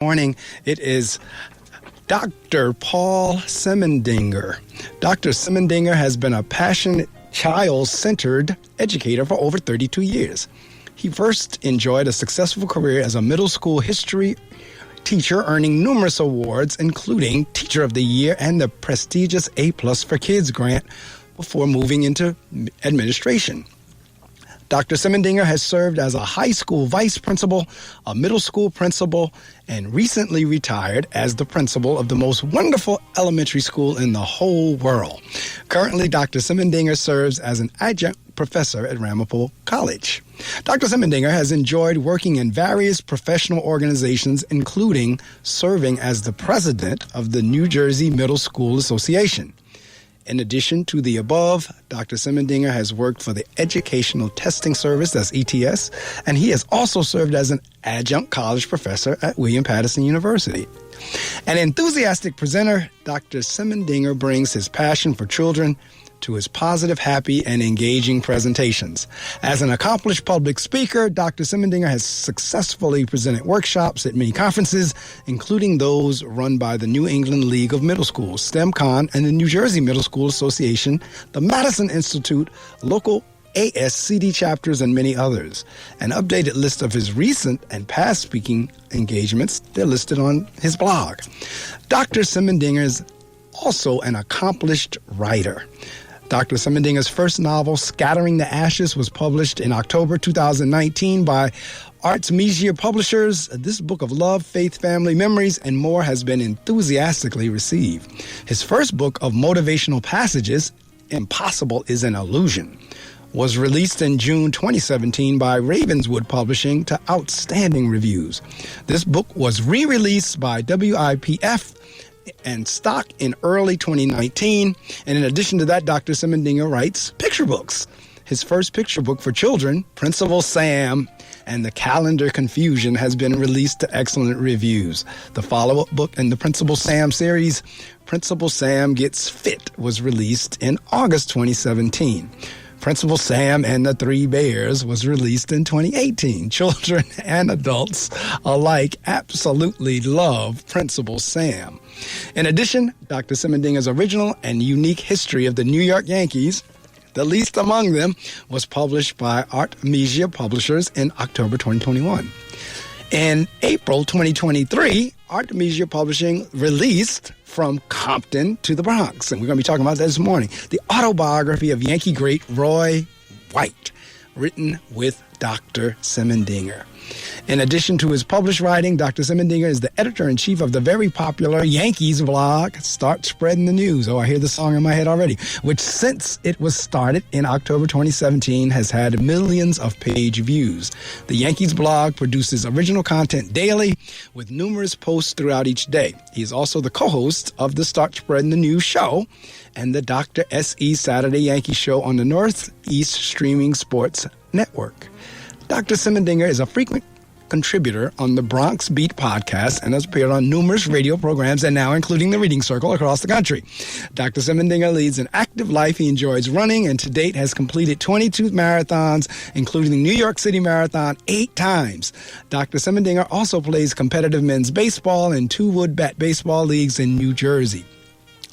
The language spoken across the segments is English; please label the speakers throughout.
Speaker 1: Morning. It is Dr. Paul Semendinger. Dr. Semendinger has been a passionate, child-centered educator for over 32 years. He first enjoyed a successful career as a middle school history teacher, earning numerous awards, including Teacher of the Year and the prestigious A+For Kids grant before moving into administration. Dr. Semendinger has served as a high school vice principal, a middle school principal, and recently retired as the principal of the most wonderful elementary school in the whole world. Currently, Dr. Semendinger serves as an adjunct professor at Ramapo College. Dr. Semendinger has enjoyed working in various professional organizations, including serving as the president of the New Jersey Middle School Association. In addition to the above, Dr. Semendinger has worked for the Educational Testing Service, that's ETS, and he has also served as an adjunct college professor at William Paterson University. An enthusiastic presenter, Dr. Semendinger brings his passion for children to his positive, happy, and engaging presentations. As an accomplished public speaker, Dr. Semendinger has successfully presented workshops at many conferences, including those run by the New England League of Middle Schools, STEMCon, and the New Jersey Middle School Association, the Madison Institute, local ASCD chapters, and many others. An updated list of his recent and past speaking engagements, they're listed on his blog. Dr. Semendinger is also an accomplished writer. Dr. Semendinger's first novel, Scattering the Ashes, was published in October 2019 by Arts Media Publishers. This book of love, faith, family, memories, and more has been enthusiastically received. His first book of motivational passages, Impossible is an Illusion, was released in June 2017 by Ravenswood Publishing to outstanding reviews. This book was re-released by WIPF and stock in early 2019. And in addition to that, Dr. Semendinger writes picture books. His first picture book for children, Principal Sam and the Calendar Confusion, has been released to excellent reviews. The follow-up book in the Principal Sam series, Principal Sam Gets Fit, was released in August 2017. Principal Sam and the Three Bears was released in 2018. Children and adults alike absolutely love Principal Sam. In addition, Dr. Semendinger's original and unique history of the New York Yankees, the least among them, was published by Art Media Publishers in October 2021. In April 2023, Art Media Publishing released From Compton to the Bronx, and we're going to be talking about that this morning, the autobiography of Yankee great Roy White, written with Dr. Semendinger. In addition to his published writing, Dr. Semendinger is the editor-in-chief of the very popular Yankees blog, Start Spreading the News. Oh, I hear the song in my head already, which since it was started in October 2017 has had millions of page views. The Yankees blog produces original content daily with numerous posts throughout each day. He is also the co-host of the Start Spreading the News show and the Dr. S.E. Saturday Yankee Show on the Northeast Streaming Sports Network. Dr. Semendinger is a frequent contributor on the Bronx Beat podcast and has appeared on numerous radio programs and now including the Reading Circle across the country. Dr. Semendinger leads an active life. He enjoys running and to date has completed 22 marathons, including the New York City Marathon 8 times. Dr. Semendinger also plays competitive men's baseball in 2 wood bat baseball leagues in New Jersey.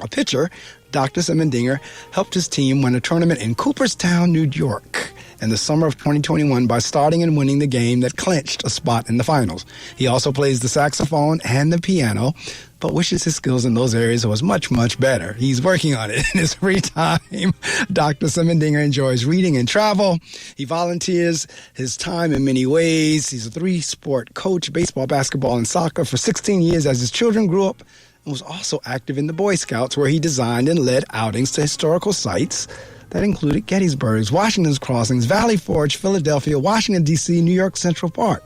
Speaker 1: A pitcher, Dr. Semendinger helped his team win a tournament in Cooperstown, New York, in the summer of 2021 by starting and winning the game that clinched a spot in the finals. He also plays the saxophone and the piano, but wishes his skills in those areas was much, much better. He's working on it in his free time. Dr. Semendinger enjoys reading and travel. He volunteers his time in many ways. He's a 3-sport coach, baseball, basketball, and soccer for 16 years as his children grew up, and was also active in the Boy Scouts, where he designed and led outings to historical sites that included Gettysburg, Washington's Crossings, Valley Forge, Philadelphia, Washington, D.C., New York Central Park.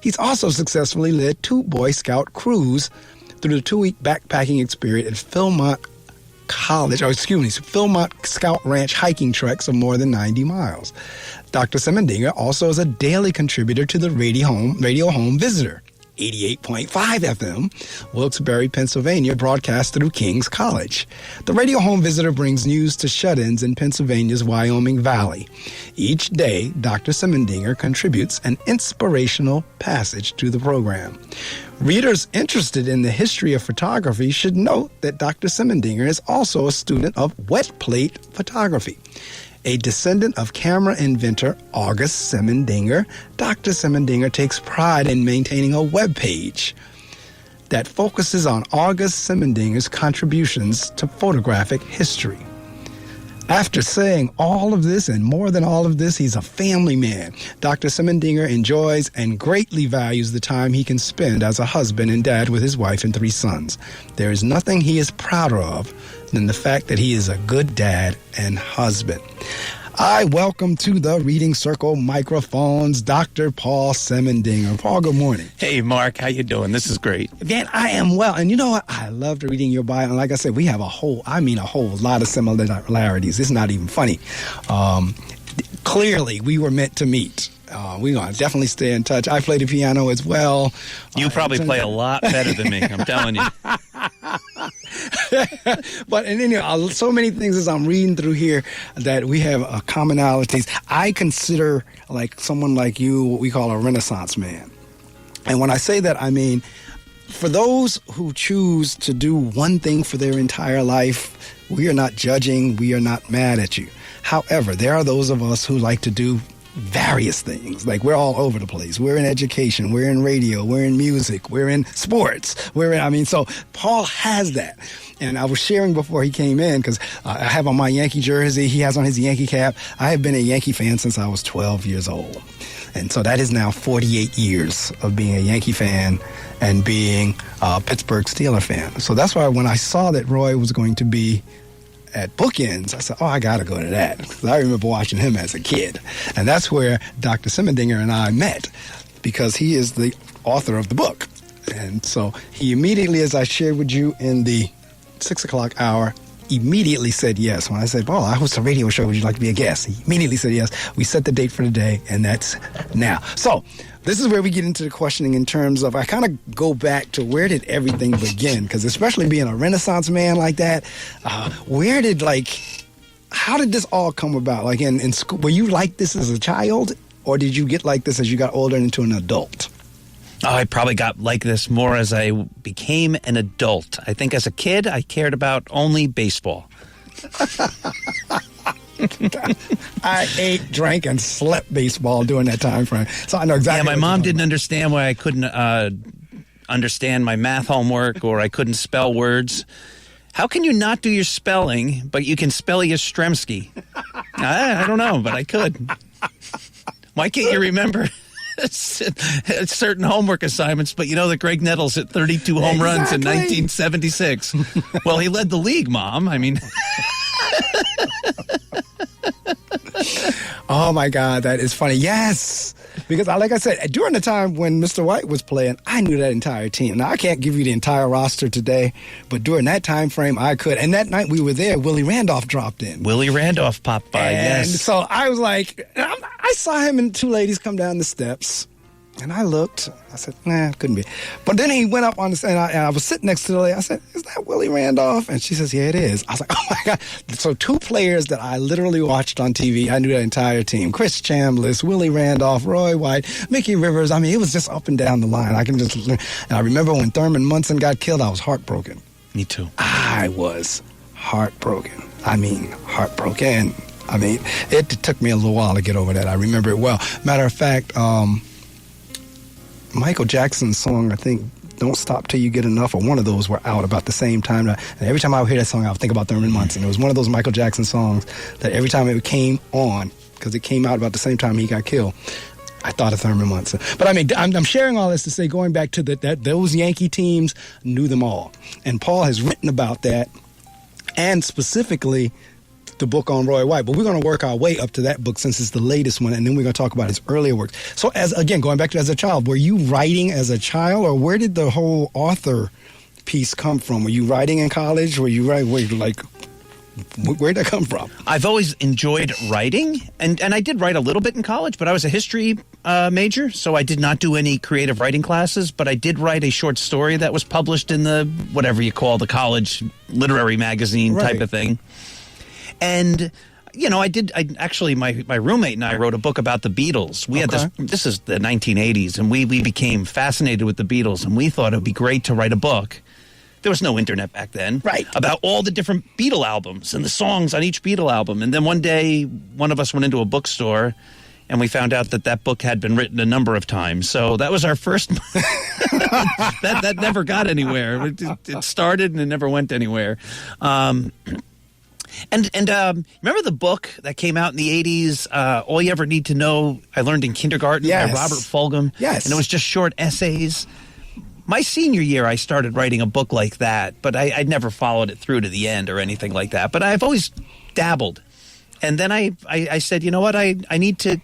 Speaker 1: He's also successfully led 2 Boy Scout crews through the 2-week backpacking experience at Philmont Scout Ranch hiking treks of more than 90 miles. Dr. Semendinger also is a daily contributor to the Radio Home Visitor, 88.5 FM, Wilkes-Barre, Pennsylvania, broadcast through King's College. The radio home visitor brings news to shut-ins in Pennsylvania's Wyoming Valley. Each day, Dr. Semendinger contributes an inspirational passage to the program. Readers interested in the history of photography should note that Dr. Semendinger is also a student of wet plate photography. A descendant of camera inventor August Semendinger, Dr. Semendinger takes pride in maintaining a web page that focuses on August Semendinger's contributions to photographic history. After saying all of this and more than all of this, he's a family man. Dr. Semendinger enjoys and greatly values the time he can spend as a husband and dad with his wife and 3 sons. There is nothing he is prouder of than the fact that he is a good dad and husband. I welcome to the Reading Circle microphones Dr. Paul Semendinger. Paul, good morning.
Speaker 2: Hey, Mark, how you doing? This is great.
Speaker 1: Man, I am well. And you know what? I loved reading your bio. And like I said, we have a whole lot of similarities. It's not even funny. Clearly, we were meant to meet. We're going to definitely stay in touch. I play the piano as well.
Speaker 2: You probably play a lot better than me, I'm telling you.
Speaker 1: But and anyway, so many things as I'm reading through here that we have commonalities. I consider like someone like you what we call a Renaissance man. And when I say that, I mean, for those who choose to do one thing for their entire life, we are not judging, we are not mad at you. However, there are those of us who like to do various things. Like we're all over the place. We're in education, we're in radio, we're in music, we're in sports, so Paul has that. And I was sharing before he came in because I have on my Yankee jersey, he has on his Yankee cap. I have been a Yankee fan since I was 12 years old. And so that is now 48 years of being a Yankee fan and being a Pittsburgh Steelers fan. So that's why when I saw that Roy was going to be at Bookends, I said, I got to go to that. Because I remember watching him as a kid. And that's where Dr. Semendinger and I met, because he is the author of the book. And so he immediately, as I shared with you in the 6 o'clock hour, immediately said yes. When I said, I host a radio show, would you like to be a guest? He immediately said yes. We set the date for the day, and that's now. So this is where we get into the questioning in terms of, I kind of go back to where did everything begin? Because especially being a Renaissance man like that, how did this all come about? Like in school, were you like this as a child, or did you get like this as you got older and into an adult?
Speaker 2: I probably got like this more as I became an adult. I think as a kid, I cared about only baseball.
Speaker 1: I ate, drank, and slept baseball during that time frame. So I know exactly.
Speaker 2: Yeah, my mom didn't understand why I couldn't understand my math homework, or I couldn't spell words. How can you not do your spelling, but you can spell Yastrzemski? I don't know, but I could. Why can't you remember certain homework assignments, but you know that Greg Nettles hit 32 home runs in 1976. Well, he led the league, Mom. I mean...
Speaker 1: Oh, my God, that is funny. Yes, because like I said, during the time when Mr. White was playing, I knew that entire team. Now, I can't give you the entire roster today, but during that time frame, I could. And that night we were there, Willie Randolph dropped in.
Speaker 2: Willie Randolph popped by,
Speaker 1: and
Speaker 2: yes.
Speaker 1: So I was like, I saw him and 2 ladies come down the steps. And I looked. I said, couldn't be. But then he went up on the, and I was sitting next to the lady. I said, is that Willie Randolph? And she says, yeah, it is. I was like, oh, my God. So 2 players that I literally watched on TV, I knew that entire team. Chris Chambliss, Willie Randolph, Roy White, Mickey Rivers. I mean, it was just up and down the line. And I remember when Thurman Munson got killed, I was heartbroken.
Speaker 2: Me too.
Speaker 1: I was heartbroken. I mean, heartbroken. I mean, it took me a little while to get over that. I remember it well. Matter of fact, Michael Jackson's song, I think, Don't Stop Till You Get Enough, or one of those were out about the same time. And every time I would hear that song, I would think about Thurman Munson. It was one of those Michael Jackson songs that every time it came on, because it came out about the same time he got killed, I thought of Thurman Munson. But I mean, I'm sharing all this to say, going back to that those Yankee teams knew them all. And Paul has written about that, and specifically the book on Roy White. But we're going to work our way up to that book since it's the latest one, and then we're going to talk about his earlier works. So, going back to as a child, were you writing as a child, or where did the whole author piece come from? Were you writing in college? Were you Where'd that come from?
Speaker 2: I've always enjoyed writing, and I did write a little bit in college, but I was a history major, so I did not do any creative writing classes, but I did write a short story that was published in the, whatever you call the college literary magazine type of thing. And, you know, I actually, my roommate and I wrote a book about the Beatles. We had this is the 1980s, and we became fascinated with the Beatles, and we thought it would be great to write a book. There was no internet back then. Right. About all the different Beatle albums and the songs on each Beatle album. And then one day, one of us went into a bookstore, and we found out that book had been written a number of times. So that was our first. that never got anywhere. It started and it never went anywhere. And remember the book that came out in the 80s, All You Ever Need to Know, I Learned in Kindergarten by Robert Fulghum? Yes. And it was just short essays. My senior year, I started writing a book like that, but I'd never followed it through to the end or anything like that. But I've always dabbled. And then I said, you know what, I need to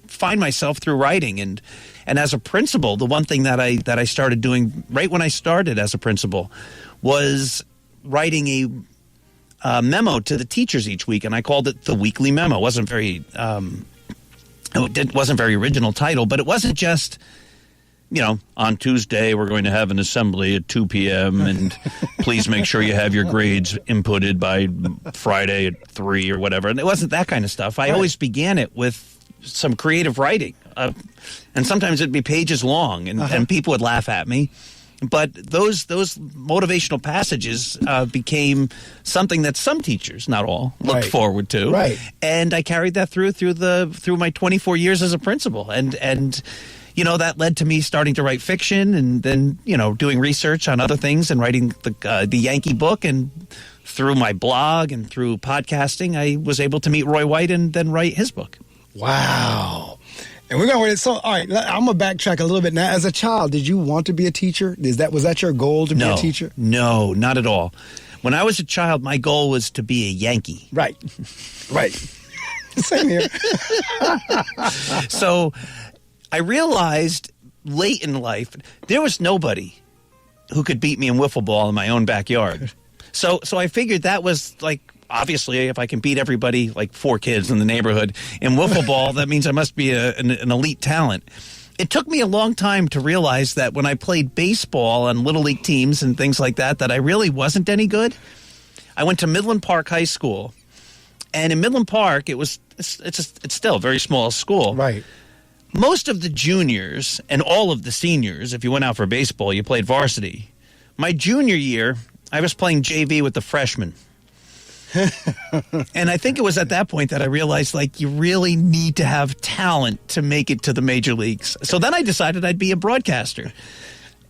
Speaker 2: find myself through writing. And as a principal, the one thing that I started doing right when I started as a principal was writing a memo to the teachers each week, and I called it the Weekly Memo. It wasn't very original title, but it wasn't just, you know, on Tuesday we're going to have an assembly at 2 p.m. and please make sure you have your grades inputted by Friday at 3 or whatever. And it wasn't that kind of stuff. I always began it with some creative writing, and sometimes it'd be pages long, and people would laugh at me. But those motivational passages became something that some teachers, not all, looked forward to. Right. And I carried that through my 24 years as a principal. And you know, that led to me starting to write fiction, and then, you know, doing research on other things and writing the Yankee book. And through my blog and through podcasting, I was able to meet Roy White and then write his book.
Speaker 1: Wow. And we're going to, all right, I'm going to backtrack a little bit now. As a child, did you want to be a teacher? Was that your goal, to be a teacher?
Speaker 2: No, not at all. When I was a child, my goal was to be a Yankee.
Speaker 1: Right. Same here.
Speaker 2: So I realized late in life there was nobody who could beat me in wiffle ball in my own backyard. So I figured that was like, obviously, if I can beat everybody, like 4 kids in the neighborhood, in wiffle ball, that means I must be an elite talent. It took me a long time to realize that when I played baseball on Little League teams and things like that I really wasn't any good. I went to Midland Park High School, and in Midland Park, it's still a very small school.
Speaker 1: Right.
Speaker 2: Most of the juniors and all of the seniors, if you went out for baseball, you played varsity. My junior year, I was playing JV with the freshmen. And I think it was at that point that I realized, like, you really need to have talent to make it to the major leagues. So then I decided I'd be a broadcaster.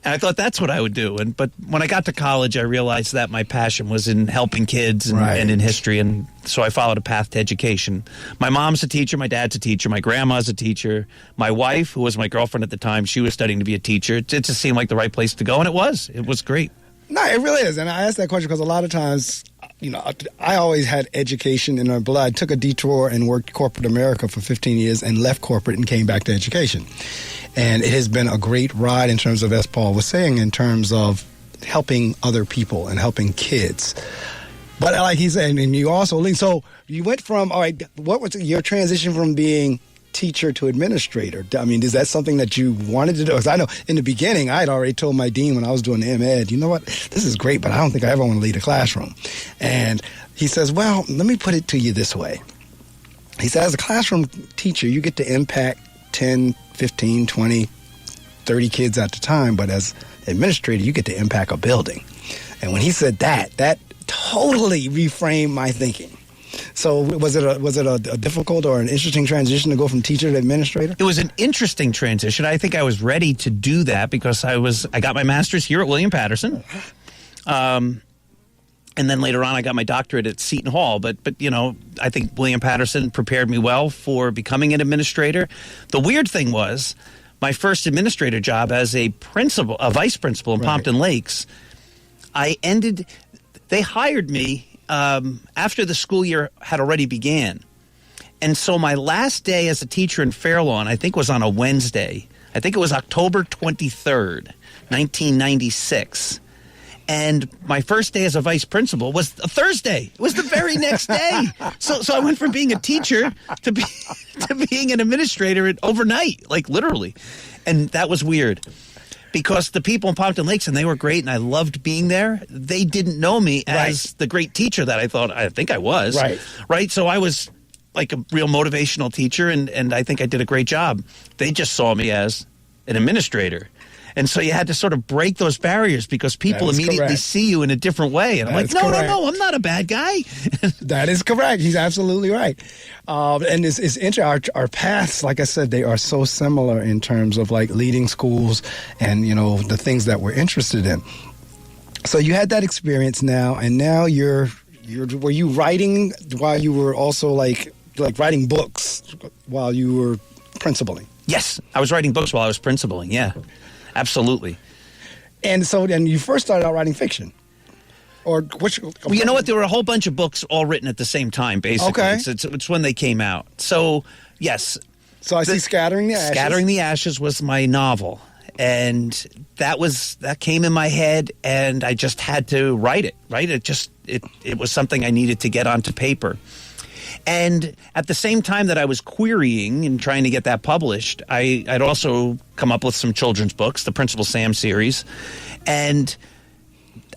Speaker 2: And I thought that's what I would do. But when I got to college, I realized that my passion was in helping kids and in history. And so I followed a path to education. My mom's a teacher. My dad's a teacher. My grandma's a teacher. My wife, who was my girlfriend at the time, she was studying to be a teacher. It just seemed like the right place to go. And it was. It was great.
Speaker 1: No, it really is. And I asked that question because a lot of times, you know, I always had education in our blood. I took a detour and worked corporate America for 15 years and left corporate and came back to education. And it has been a great ride in terms of, as Paul was saying, in terms of helping other people and helping kids. But like he said, and you also, so you went from, all right, what was your transition from being teacher to administrator? I mean, is that something that you wanted to do? Because I know in the beginning, I had already told my dean when I was doing the M.Ed, you know what, this is great, but I don't think I ever want to lead a classroom. And he says, well, let me put it to you this way. He said, as a classroom teacher, you get to impact 10, 15, 20, 30 kids at a time, but as administrator, you get to impact a building. And when he said that totally reframed my thinking. So was it a difficult or an interesting transition to go from teacher to administrator?
Speaker 2: It was an interesting transition. I think I was ready to do that because I got my master's here at William Paterson. And then later on I got my doctorate at Seton Hall. But you know, I think William Paterson prepared me well for becoming an administrator. The weird thing was my first administrator job as a vice principal in Pompton Lakes, they hired me after the school year had already began. And so my last day as a teacher in Fairlawn, I think, was on a Wednesday. I think it was October 23rd, 1996. And my first day as a vice principal was a Thursday. It was the very next day. So I went from being a teacher to being an administrator overnight, like literally. And that was weird because the people in Pompton Lakes, and they were great, and I loved being there. They didn't know me as the great teacher that I think I was. Right. So I was like a real motivational teacher, and I think I did a great job. They just saw me as an administrator. And so you had to sort of break those barriers because people immediately see you in a different way. And I'm like, no, I'm not a bad guy.
Speaker 1: That is correct. He's absolutely right. And it's interesting. Our paths, like I said, they are so similar in terms of like leading schools and, the things that we're interested in. So you had that experience now, and now were you writing while you were also like writing books while you were principaling?
Speaker 2: Yes, I was writing books while I was principaling, yeah. Absolutely.
Speaker 1: And so then you first started out writing fiction? Or which?
Speaker 2: Well, you know what? There were a whole bunch of books all written at the same time, basically. Okay. It's when they came out. So, yes.
Speaker 1: So I see Scattering the Ashes.
Speaker 2: Scattering the Ashes was my novel. And that came in my head, and I just had to write it, right? It was something I needed to get onto paper. And at the same time that I was querying and trying to get that published, I'd also come up with some children's books, the Principal Sam series. And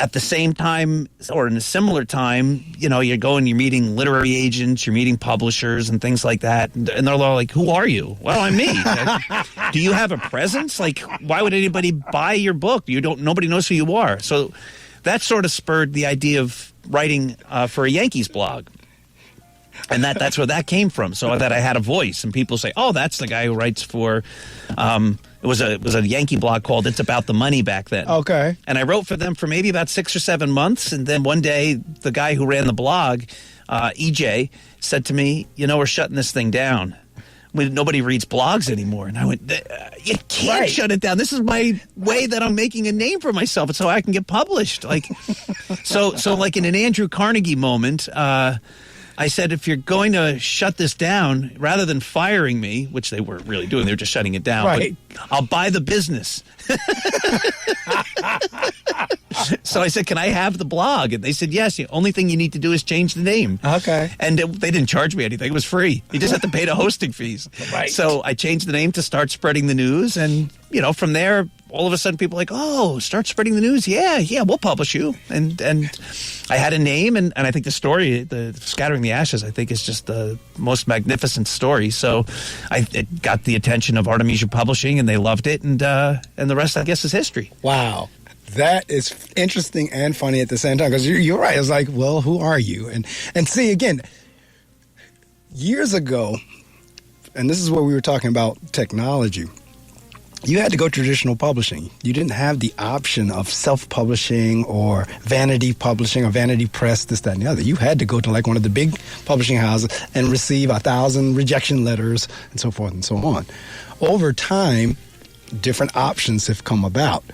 Speaker 2: at the same time, or in a similar time, you're meeting literary agents, you're meeting publishers and things like that. And they're all like, who are you? Well, I'm me. Do you have a presence? Like, why would anybody buy your book? Nobody knows who you are. So that sort of spurred the idea of writing for a Yankees blog. And that's where that came from. So that I had a voice, and people say, "Oh, that's the guy who writes for." It was a Yankee blog called "It's About the Money" back then.
Speaker 1: Okay.
Speaker 2: And I wrote for them for maybe about 6 or 7 months, and then one day the guy who ran the blog, EJ, said to me, "We're shutting this thing down. Nobody reads blogs anymore." And I went, "You can't shut it down. This is my way that I'm making a name for myself. It's so I can get published." Like, so like in an Andrew Carnegie moment. I said, if you're going to shut this down, rather than firing me, which they weren't really doing, they were just shutting it down, but I'll buy the business. So I said, can I have the blog? And they said, yes, the only thing you need to do is change the name.
Speaker 1: Okay.
Speaker 2: And they didn't charge me anything. It was free. You just had to pay the hosting fees.
Speaker 1: Right.
Speaker 2: So I changed the name to Start Spreading the News. And, from there, all of a sudden people are like, oh, Start Spreading the News. Yeah, we'll publish you. And I had a name, and I think the story, the Scattering the Ashes, I think is just the most magnificent story. So it got the attention of Artemisia Publishing, and they loved it. And the rest, I guess, is history.
Speaker 1: Wow. That is interesting and funny at the same time, because you're right. It's like, well, who are you? And see, again, years ago, and this is where we were talking about technology, you had to go traditional publishing. You didn't have the option of self-publishing or vanity publishing or vanity press, this, that, and the other. You had to go to like one of the big publishing houses and receive 1,000 rejection letters and so forth and so on. Over time, different options have come about.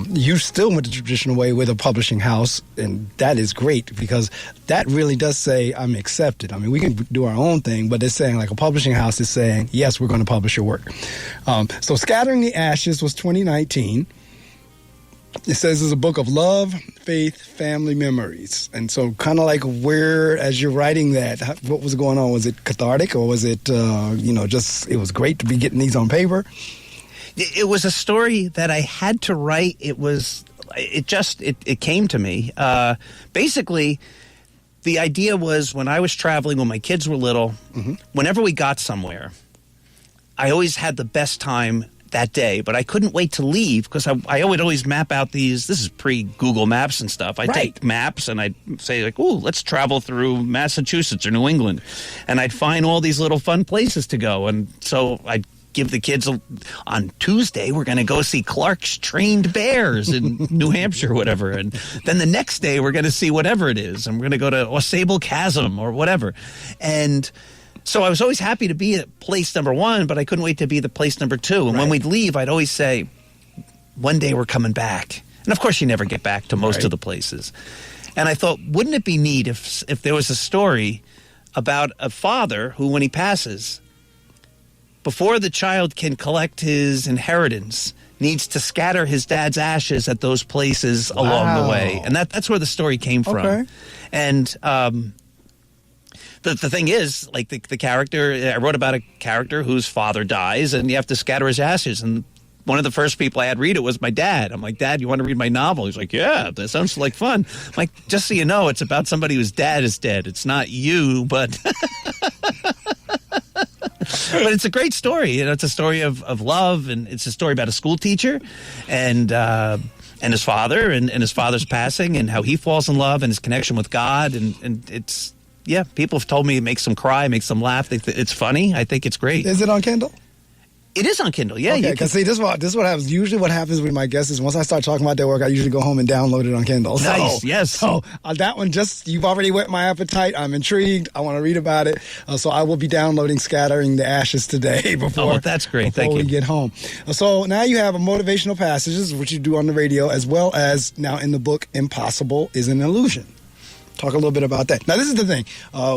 Speaker 1: You still went the traditional way with a publishing house, and that is great because that really does say, I'm accepted. I mean, we can do our own thing, but it's saying like a publishing house is saying, yes, we're going to publish your work. So Scattering the Ashes was 2019. It says it's a book of love, faith, family memories. And so kind of like where, as you're writing that, what was going on? Was it cathartic, or was it, just it was great to be getting these on paper?
Speaker 2: It was a story that I had to write. It came to me. Basically, the idea was when I was traveling, when my kids were little, whenever we got somewhere, I always had the best time that day, but I couldn't wait to leave because I would always map out these. This is pre-Google Maps and stuff. I'd take maps and I'd say like, "Ooh, let's travel through Massachusetts or New England," and I'd find all these little fun places to go. And so I'd give the kids on Tuesday, we're going to go see Clark's Trained Bears in New Hampshire or whatever. And then the next day we're going to see whatever it is. And we're going to go to Ausable Chasm or whatever. And so I was always happy to be at place number one, but I couldn't wait to be the place number two. And when we'd leave, I'd always say, one day we're coming back. And of course you never get back to most of the places. And I thought, wouldn't it be neat if there was a story about a father who, when he passes, before the child can collect his inheritance, needs to scatter his dad's ashes at those places along the way. And that's where the story came from.
Speaker 1: Okay.
Speaker 2: And the thing is, like the character, I wrote about a character whose father dies, and you have to scatter his ashes. And one of the first people I had read it was my dad. I'm like, Dad, you want to read my novel? He's like, yeah, that sounds like fun. I'm like, just so you know, it's about somebody whose dad is dead. It's not you, but... But it's a great story. You know, it's a story of love, and it's a story about a school teacher and his father and his father's passing and how he falls in love and his connection with God. And it's, yeah, people have told me it makes them cry, makes them laugh. It's funny. I think it's great.
Speaker 1: Is it on Kindle?
Speaker 2: It is on Kindle, yeah.
Speaker 1: Okay, because see, this is what happens. Usually what happens with my guests is once I start talking about their work, I usually go home and download it on Kindle.
Speaker 2: Nice, yes.
Speaker 1: So that one, you've already whet my appetite. I'm intrigued. I want to read about it. So I will be downloading Scattering the Ashes today before,
Speaker 2: that's great.
Speaker 1: Before
Speaker 2: Thank
Speaker 1: we
Speaker 2: you.
Speaker 1: get home. So now you have a motivational passages, which you do on the radio, as well as now in the book, Impossible is an Illusion. Talk a little bit about that. Now, this is the thing.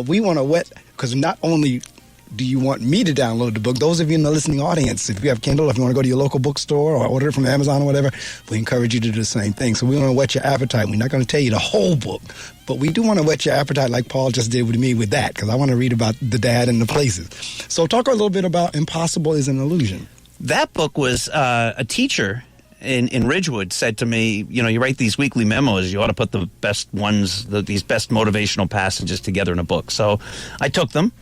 Speaker 1: We want to whet, because not only do you want me to download the book, those of you in the listening audience, if you have Kindle, if you want to go to your local bookstore or order it from Amazon or whatever, we encourage you to do the same thing. So we want to whet your appetite. We're not going to tell you the whole book, but we do want to whet your appetite like Paul just did with me with that, because I want to read about the dad and the places. So talk a little bit about Impossible is an Illusion.
Speaker 2: That book was a teacher in Ridgewood said to me, you know, you write these weekly memos, you ought to put the best ones, these best motivational passages together in a book. So I took them.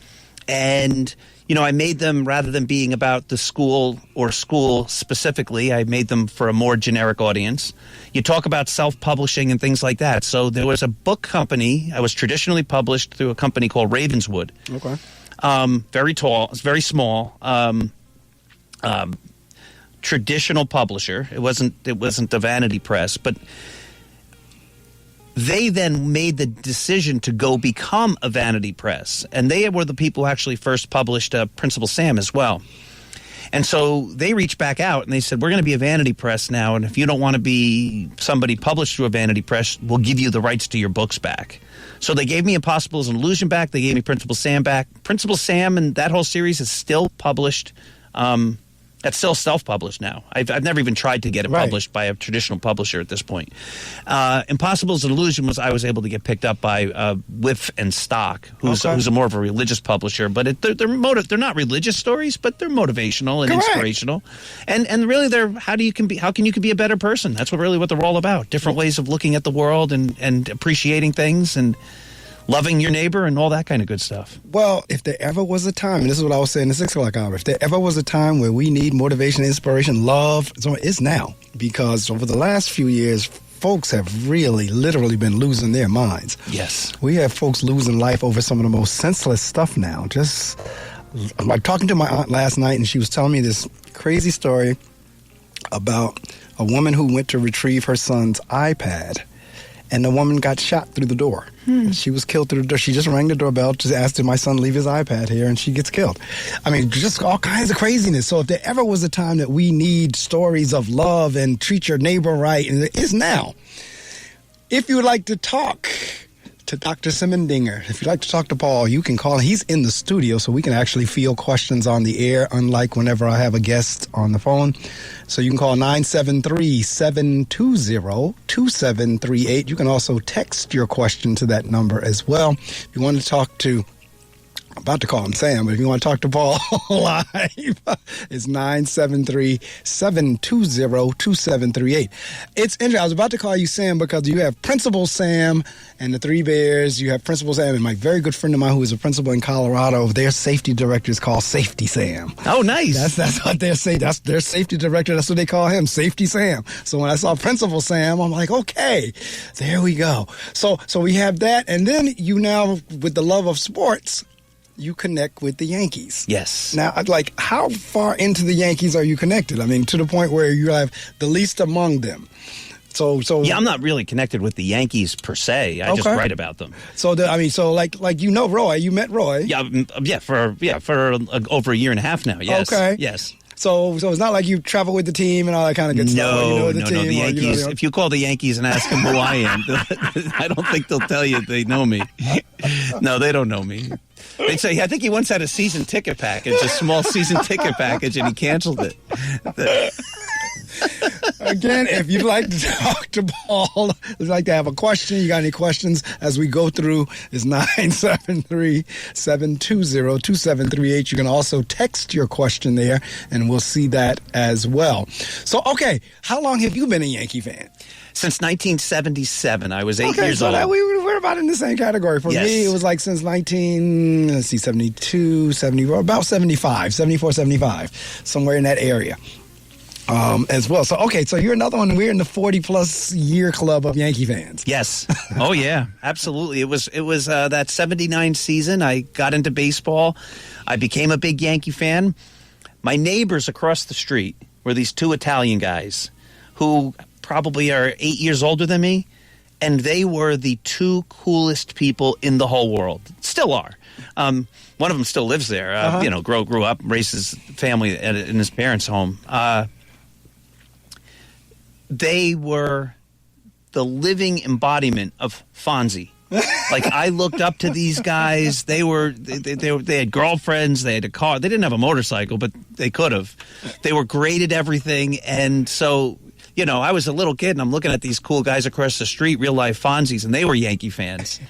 Speaker 2: And, you know, I made them, rather than being about the school or school specifically, I made them for a more generic audience. You talk about self-publishing and things like that. So there was a book company. I was traditionally published through a company called Ravenswood.
Speaker 1: Okay.
Speaker 2: Very tall. It's very small. Traditional publisher. It wasn't the Vanity Press, but they then made the decision to go become a vanity press. And they were the people who actually first published Principal Sam as well. And so they reached back out and they said, we're going to be a vanity press now. And if you don't want to be somebody published through a vanity press, we'll give you the rights to your books back. So they gave me Impossible is an Illusion back. They gave me Principal Sam back. Principal Sam and that whole series is still published. That's still self-published now. I've never even tried to get it published by a traditional publisher at this point. Impossible is an Illusion I was able to get picked up by Whiff and Stock, who's a more of a religious publisher. But they're not religious stories, but they're motivational and inspirational. And really, how can you be a better person? That's what they're all about. Different ways of looking at the world and appreciating things and loving your neighbor and all that kind of good stuff.
Speaker 1: Well, if there ever was a time, and this is what I was saying in the 6 o'clock hour, if there ever was a time where we need motivation, inspiration, love, it's now. Because over the last few years, folks have really, literally been losing their minds.
Speaker 2: Yes.
Speaker 1: We have folks losing life over some of the most senseless stuff now. I'm like talking to my aunt last night, and she was telling me this crazy story about a woman who went to retrieve her son's iPad. And the woman got shot through the door. She was killed through the door. She just rang the doorbell, just asked, did my son leave his iPad here? And she gets killed. I mean, just all kinds of craziness. So if there ever was a time that we need stories of love and treat your neighbor right, and it is now. If you would like to talk to Dr. Semendinger, if you'd like to talk to Paul, you can call. He's in the studio, so we can actually field questions on the air, unlike whenever I have a guest on the phone. So you can call 973-720-2738. You can also text your question to that number as well. If you want to talk to, I'm about to call him Sam, but if you want to talk to Paul live, it's 973-720-2738. It's interesting. I was about to call you Sam because you have Principal Sam and the Three Bears. You have Principal Sam and my very good friend of mine who is a principal in Colorado. Their safety director is called Safety Sam.
Speaker 2: Oh, nice.
Speaker 1: That's what they're saying. That's their safety director. That's what they call him, Safety Sam. So when I saw Principal Sam, I'm like, okay, there we go. So we have that. And then you now, with the love of sports, you connect with the Yankees.
Speaker 2: Yes.
Speaker 1: Now, like, how far into the Yankees are you connected? I mean, to the point where you have the least among them. So
Speaker 2: yeah, I'm not really connected with the Yankees per se. I just write about them.
Speaker 1: So like you know Roy. You met Roy.
Speaker 2: Yeah, for over a year and a half now. Yes. Okay. Yes.
Speaker 1: So it's not like you travel with the team and all that kind of good stuff.
Speaker 2: No. The Yankees. If you call the Yankees and ask them who I am, I don't think they'll tell you they know me. No, they don't know me. They'd say, I think he once had a season ticket package, a small season ticket package, and he canceled it.
Speaker 1: Again, if you'd like to talk to Paul, if you'd like to have a question, you got any questions as we go through, is 973-720-2738. You can also text your question there, and we'll see that as well. So, okay, how long have you been a Yankee fan?
Speaker 2: Since 1977. I was 8 years old.
Speaker 1: We're about in the same category. For me, it was like since 72, 74, about 75, 74, 75, somewhere in that area. As well. So, okay, so you're another one. We're in the 40-plus year club of Yankee fans.
Speaker 2: Yes. Oh, yeah, absolutely. It was that 79 season. I got into baseball. I became a big Yankee fan. My neighbors across the street were these two Italian guys who probably are 8 years older than me, and they were the two coolest people in the whole world. Still are. One of them still lives there. Grew up, raised his family in his parents' home. They were the living embodiment of Fonzie. Like, I looked up to these guys. They had girlfriends. They had a car. They didn't have a motorcycle, but they could have. They were great at everything, and so. I was a little kid, and I'm looking at these cool guys across the street, real-life Fonzies, and they were Yankee fans.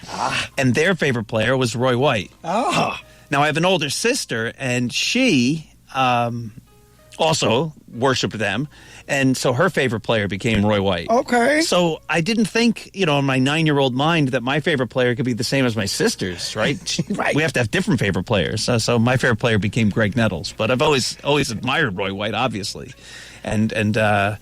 Speaker 2: And their favorite player was Roy White.
Speaker 1: Oh.
Speaker 2: Now, I have an older sister, and she also worshipped them, and so her favorite player became Roy White.
Speaker 1: Okay.
Speaker 2: So I didn't think, in my 9-year-old mind that my favorite player could be the same as my sister's, right?
Speaker 1: Right.
Speaker 2: We have to have different favorite players. So my favorite player became Greg Nettles, but I've always admired Roy White, obviously. But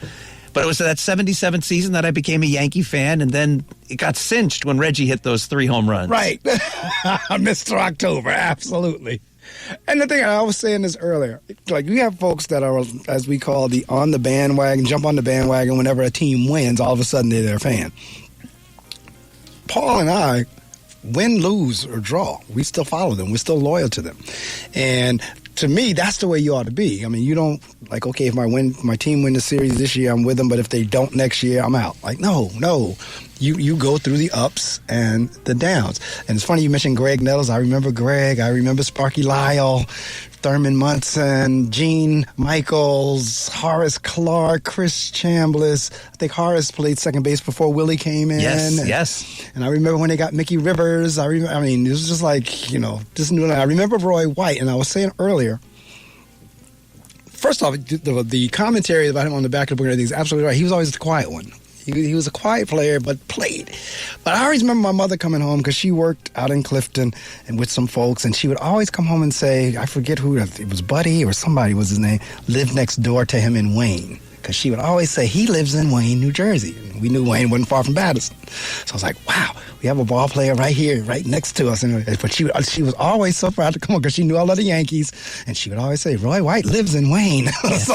Speaker 2: it was that 77 season that I became a Yankee fan, and then it got cinched when Reggie hit those 3 home runs.
Speaker 1: Right. Mr. October, absolutely. And the thing, I was saying this earlier, like, you have folks that are, as we call, jump on the bandwagon whenever a team wins, all of a sudden they're their fan. Paul and I, win, lose, or draw, we still follow them. We're still loyal to them. And to me, that's the way you ought to be. I mean, you don't, like, okay, if my team win the series this year, I'm with them, but if they don't next year, I'm out. Like, no. You go through the ups and the downs. And it's funny you mentioned Greg Nettles. I remember Greg. I remember Sparky Lyle, Thurman Munson, Gene Michaels, Horace Clark, Chris Chambliss. I think Horace played second base before Willie came in.
Speaker 2: Yes.
Speaker 1: And I remember when they got Mickey Rivers. It was just like, just new. I remember Roy White, and I was saying earlier, first off, the commentary about him on the back of the book and everything is absolutely right. He was always the quiet one. He was a quiet player, but played. But I always remember my mother coming home because she worked out in Clifton and with some folks, and she would always come home and say, I forget who, it was Buddy or somebody was his name, lived next door to him in Wayne. Because she would always say, he lives in Wayne, New Jersey. And we knew Wayne wasn't far from Paterson. So I was like, wow, we have a ball player right here, right next to us. But she was always so proud to come on because she knew all of the Yankees. And she would always say, Roy White lives in Wayne.
Speaker 2: Yes.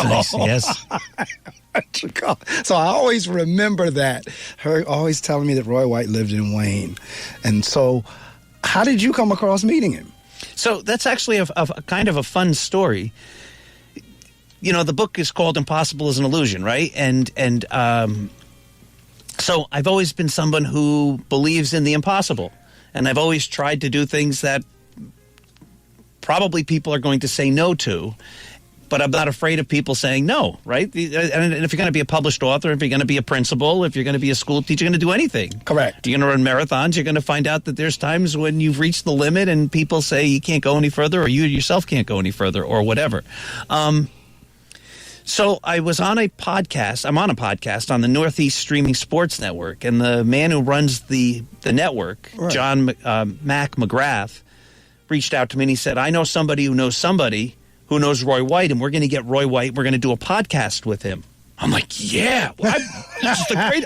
Speaker 1: So I always remember that, her always telling me that Roy White lived in Wayne. And so how did you come across meeting him?
Speaker 2: So that's actually a kind of a fun story. The book is called Impossible is an Illusion, right? And so I've always been someone who believes in the impossible. And I've always tried to do things that probably people are going to say no to. But I'm not afraid of people saying no, right? And if you're going to be a published author, if you're going to be a principal, if you're going to be a school teacher, you're going to do anything.
Speaker 1: Correct.
Speaker 2: You're going to run marathons. You're going to find out that there's times when you've reached the limit and people say you can't go any further, or you yourself can't go any further, or whatever. So I was on a podcast. I'm on a podcast on the Northeast Streaming Sports Network, and the man who runs the network, right, John Mac McGrath, reached out to me and he said, I know somebody who knows somebody who knows Roy White, and we're going to get Roy White. We're going to do a podcast with him. I'm like, yeah, I'm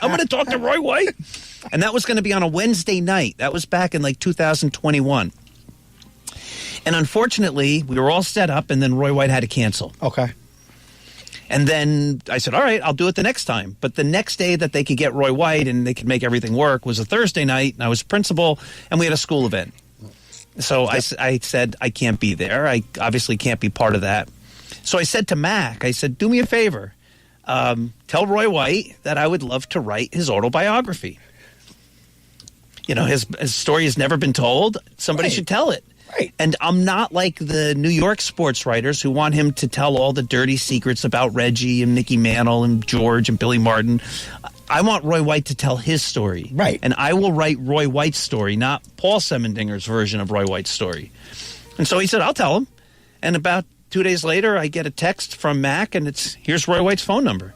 Speaker 2: going to talk to Roy White. And that was going to be on a Wednesday night. That was back in like 2021. And unfortunately, we were all set up, and then Roy White had to cancel.
Speaker 1: Okay.
Speaker 2: And then I said, all right, I'll do it the next time. But the next day that they could get Roy White and they could make everything work was a Thursday night, and I was principal, and we had a school event. So I said, I can't be there. I obviously can't be part of that. So I said to Mac, I said, do me a favor. Tell Roy White that I would love to write his autobiography. His story has never been told. Somebody should tell it.
Speaker 1: Right.
Speaker 2: And I'm not like the New York sports writers who want him to tell all the dirty secrets about Reggie and Mickey Mantle and George and Billy Martin. I want Roy White to tell his story.
Speaker 1: Right.
Speaker 2: And I will write Roy White's story, not Paul Semendinger's version of Roy White's story. And so he said, I'll tell him. And about 2 days later, I get a text from Mac, and here's Roy White's phone number.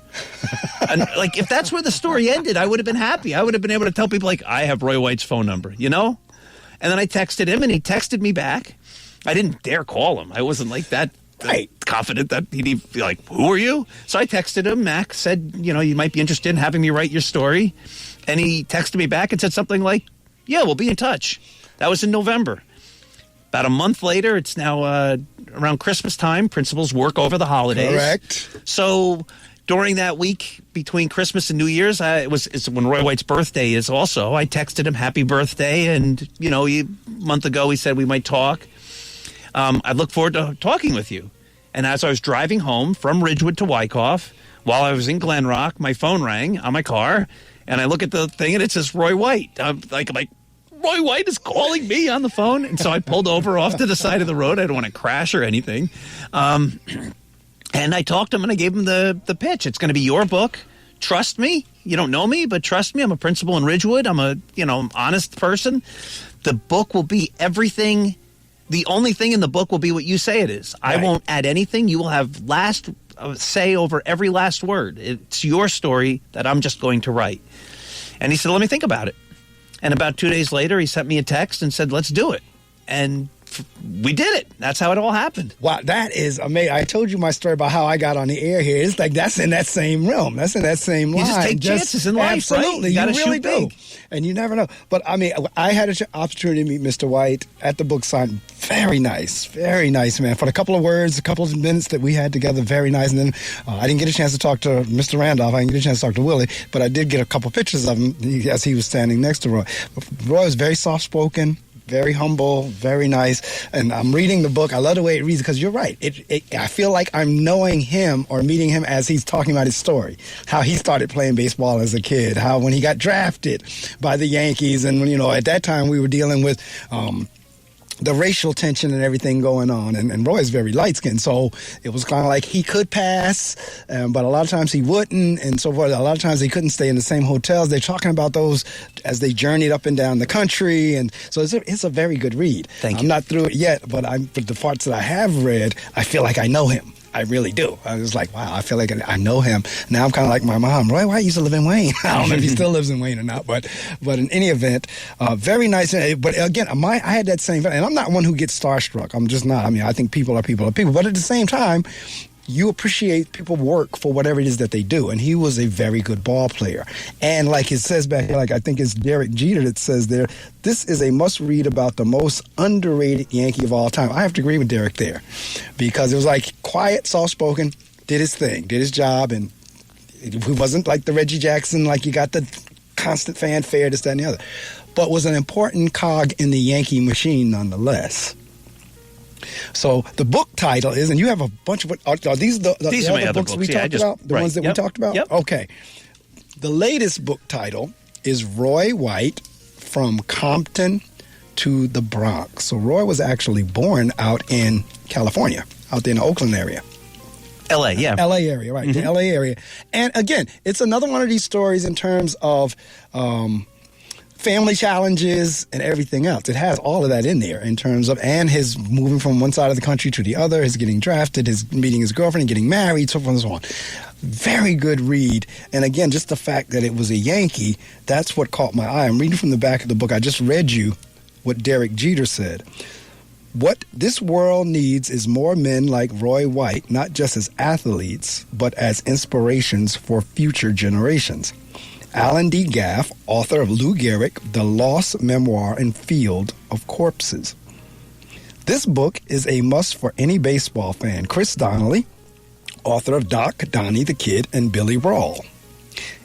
Speaker 2: And like, if that's where the story ended, I would have been happy. I would have been able to tell people, like, I have Roy White's phone number, you know? And then I texted him, and he texted me back. I didn't dare call him. I wasn't like that confident that he'd be like, who are you? So I texted him. Mac said, you might be interested in having me write your story. And he texted me back and said something like, yeah, we'll be in touch. That was in November. About a month later, it's now around Christmas time. Principals work over the holidays.
Speaker 1: Correct.
Speaker 2: So during that week between Christmas and New Year's, it's when Roy White's birthday is also. I texted him happy birthday, and a month ago he said we might talk. I look forward to talking with you. And as I was driving home from Ridgewood to Wyckoff, while I was in Glen Rock, my phone rang on my car, and I look at the thing and it says Roy White. I'm like, Roy White is calling me on the phone. And so I pulled over off to the side of the road. I didn't want to crash or anything. And I talked to him and I gave him the pitch. It's going to be your book. Trust me. You don't know me, but trust me. I'm a principal in Ridgewood. I'm a, honest person. The book will be everything. The only thing in the book will be what you say it is. Right. I won't add anything. You will have last say over every last word. It's your story that I'm just going to write. And he said, let me think about it. And about 2 days later, he sent me a text and said, let's do it. And we did it. That's how it all happened.
Speaker 1: Wow, that is amazing. I told you my story about how I got on the air here. It's like that's in that same realm. That's in that same line.
Speaker 2: You just take chances in life,
Speaker 1: absolutely.
Speaker 2: Right?
Speaker 1: You really do. And you never know. But, I had an opportunity to meet Mr. White at the book signing. Very nice, man. For a couple of words, a couple of minutes that we had together, very nice. And then I didn't get a chance to talk to Mr. Randolph. I didn't get a chance to talk to Willie. But I did get a couple pictures of him as he was standing next to Roy. Roy was very soft-spoken. Very humble, very nice. And I'm reading the book. I love the way it reads because you're right. I feel like I'm knowing him or meeting him as he's talking about his story. How he started playing baseball as a kid. How when he got drafted by the Yankees. And, at that time we were dealing with the racial tension and everything going on. And Roy's very light-skinned, so it was kind of like he could pass, but a lot of times he wouldn't, and so forth. A lot of times he couldn't stay in the same hotels. They're talking about those as they journeyed up and down the country, and so it's a very good read.
Speaker 2: Thank you.
Speaker 1: I'm not through it yet, but for the parts that I have read, I feel like I know him. I really do. I was like, wow, I feel like I know him. Now I'm kind of like my mom. Roy White used to live in Wayne. I don't know if he still lives in Wayne or not, but in any event, very nice. But again, I had that same, and I'm not one who gets starstruck. I'm just not. I think people are people. But at the same time, you appreciate people's work for whatever it is that they do. And he was a very good ball player. And like it says back here, like I think it's Derek Jeter that says there, this is a must-read about the most underrated Yankee of all time. I have to agree with Derek there because it was like quiet, soft-spoken, did his thing, did his job, and he wasn't like the Reggie Jackson, like you got the constant fanfare, this, that, and the other, but was an important cog in the Yankee machine nonetheless. So the book title is, and you have a bunch of, are these the other books we talked about? The ones that we talked about?
Speaker 2: Yep.
Speaker 1: Okay. The latest book title is Roy White, From Compton to the Bronx. So Roy was actually born out in California, out there in the Oakland area.
Speaker 2: L.A., yeah.
Speaker 1: L.A. area, right, the L.A. area. And again, it's another one of these stories in terms of family challenges and everything else. It has all of that in there in terms of, and his moving from one side of the country to the other, his getting drafted, his meeting his girlfriend and getting married, so forth and so on. Very good read. And again, just the fact that it was a Yankee, that's what caught my eye. I'm reading from the back of the book. I just read you what Derek Jeter said. What this world needs is more men like Roy White, not just as athletes, but as inspirations for future generations. Alan D. Gaff, author of Lou Gehrig, The Lost Memoir and Field of Corpses. This book is a must for any baseball fan. Chris Donnelly, author of Doc, Donnie the Kid, and Billy Rawl.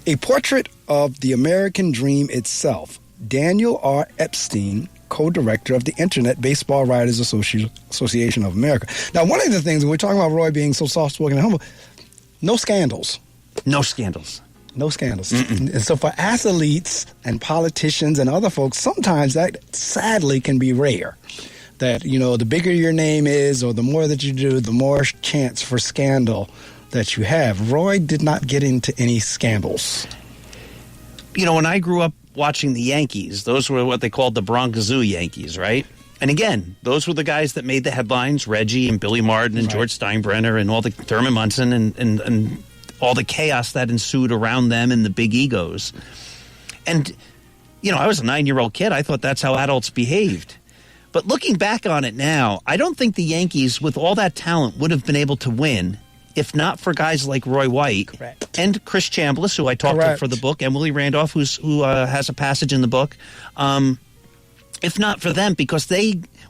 Speaker 1: A portrait of the American dream itself. Daniel R. Epstein, co-director of the Internet Baseball Writers Association of America. Now, one of the things, when we're talking about Roy being so soft-spoken and humble, no scandals.
Speaker 2: No scandals.
Speaker 1: No scandals. And so for athletes and politicians and other folks, sometimes that sadly can be rare. that, the bigger your name is or the more that you do, the more chance for scandal that you have. Roy did not get into any scandals.
Speaker 2: When I grew up watching the Yankees, those were what they called the Bronx Zoo Yankees, right? And again, those were the guys that made the headlines, Reggie and Billy Martin and George Steinbrenner and all the Thurman Munson and all the chaos that ensued around them and the big egos. And, I was a 9-year-old kid. I thought that's how adults behaved. But looking back on it now, I don't think the Yankees, with all that talent, would have been able to win if not for guys like Roy White and Chris Chambliss, who I talked to for the book, and Willie Randolph, who has a passage in the book. If not for them, because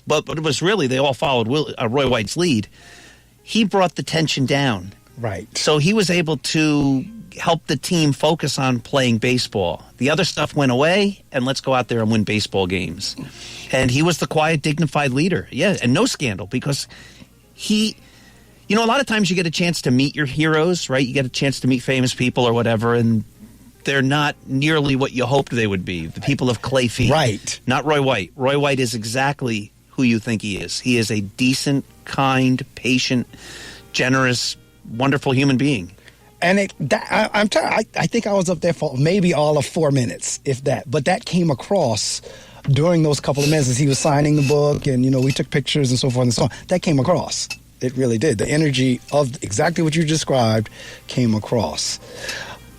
Speaker 2: but it was really, they all followed Roy White's lead. He brought the tension down.
Speaker 1: Right.
Speaker 2: So he was able to help the team focus on playing baseball. The other stuff went away, and let's go out there and win baseball games. And he was the quiet, dignified leader. Yeah, and no scandal, because he... a lot of times you get a chance to meet your heroes, right? You get a chance to meet famous people or whatever, and they're not nearly what you hoped they would be. The people of clay feet.
Speaker 1: Right.
Speaker 2: Not Roy White. Roy White is exactly who you think he is. He is a decent, kind, patient, generous, wonderful human being.
Speaker 1: And I think I was up there for maybe all of 4 minutes, if that. But that came across during those couple of minutes as he was signing the book, and, we took pictures and so forth and so on. That came across. It really did. The energy of exactly what you described came across.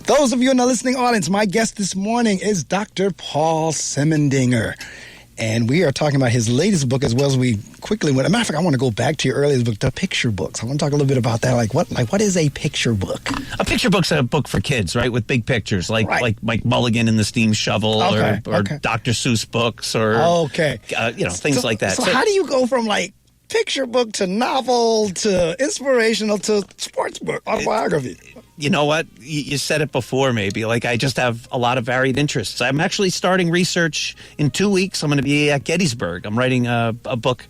Speaker 1: Those of you in the listening audience, my guest this morning is Dr. Paul Semendinger. And we are talking about his latest book as well as we quickly went. As a matter of fact, I want to go back to your earliest book, the picture books. I want to talk a little bit about that. What is a picture book?
Speaker 2: A picture book's a book for kids, right? With big pictures, like Mike Mulligan and the Steam Shovel, or Dr. Seuss books, or things like that.
Speaker 1: So how do you go from picture book to novel to inspirational to sports book, autobiography?
Speaker 2: You know what? You said it before, maybe. I just have a lot of varied interests. I'm actually starting research in 2 weeks. I'm going to be at Gettysburg. I'm writing a book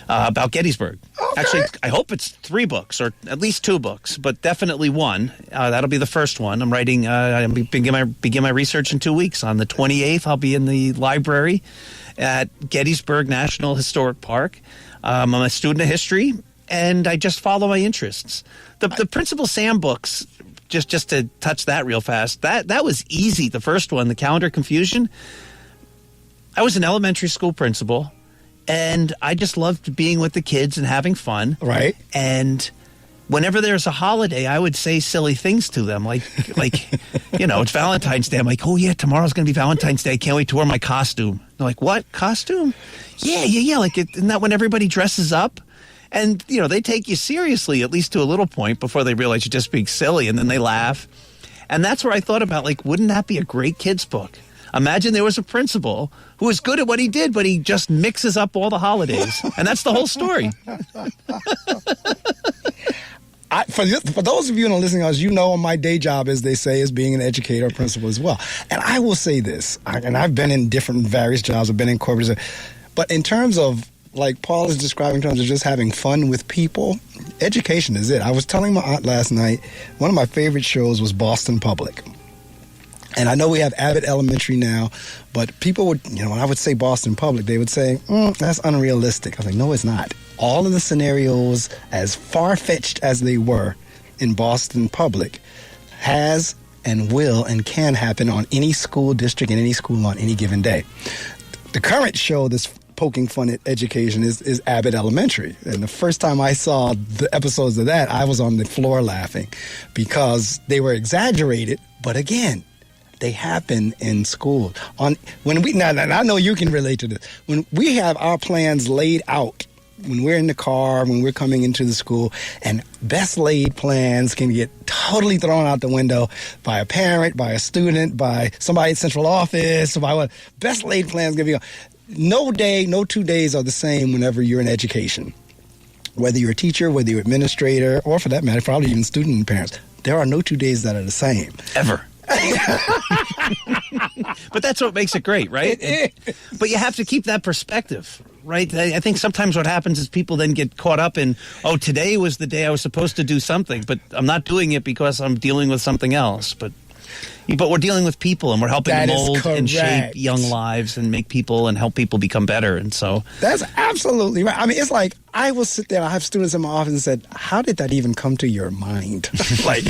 Speaker 2: about Gettysburg.
Speaker 1: Okay.
Speaker 2: Actually, I hope it's 3 books, or at least 2 books, but definitely 1. That'll be the first one. I'm writing. I'm begin my research in 2 weeks. On the 28th, I'll be in the library at Gettysburg National Historic Park. I'm a student of history, and I just follow my interests. The Principal Sam books, just to touch that real fast, that was easy, the first one, the Calendar Confusion. I was an elementary school principal, and I just loved being with the kids and having fun.
Speaker 1: Right.
Speaker 2: And whenever there's a holiday, I would say silly things to them, like it's Valentine's Day. I'm like, oh, yeah, tomorrow's going to be Valentine's Day. I can't wait to wear my costume. They're like, what? Costume? Yeah. Isn't that when everybody dresses up? And, they take you seriously, at least to a little point, before they realize you're just being silly, and then they laugh. And that's where I thought about, wouldn't that be a great kid's book? Imagine there was a principal who was good at what he did, but he just mixes up all the holidays. And that's the whole story.
Speaker 1: For those of you in the listening audience, my day job, as they say, is being an educator or principal as well. And I will say this, and I've been in different various jobs. I've been in corporate, but in terms of, Paul is describing, in terms of just having fun with people, education is it. I was telling my aunt last night, one of my favorite shows was Boston Public. And I know we have Abbott Elementary now, but people would, when I would say Boston Public, they would say, that's unrealistic. I was like, no, it's not. All of the scenarios, as far-fetched as they were in Boston Public, has and will and can happen on any school district in any school on any given day. The current show that's poking fun at education is Abbott Elementary. And the first time I saw the episodes of that, I was on the floor laughing because they were exaggerated, but again, they happen in school. Now I know you can relate to this. When we have our plans laid out, when we're in the car, when we're coming into the school, and best laid plans can get totally thrown out the window by a parent, by a student, by somebody at central office, by what best laid plans can be. No 2 days are the same whenever you're in education. Whether you're a teacher, whether you're an administrator, or for that matter, probably even student and parents, there are no 2 days that are the same.
Speaker 2: Ever. But that's what makes it great, right? But you have to keep that perspective, right? I think sometimes what happens is people then get caught up in, today was the day I was supposed to do something, but I'm not doing it because I'm dealing with something else. But But we're dealing with people, and we're helping
Speaker 1: That
Speaker 2: to
Speaker 1: is
Speaker 2: mold and shape
Speaker 1: correct.
Speaker 2: young lives and make people and help people become better. And so
Speaker 1: That's absolutely right. I mean, it's like I will sit there. I have students in my office and said, "How did that even come to your mind? Like,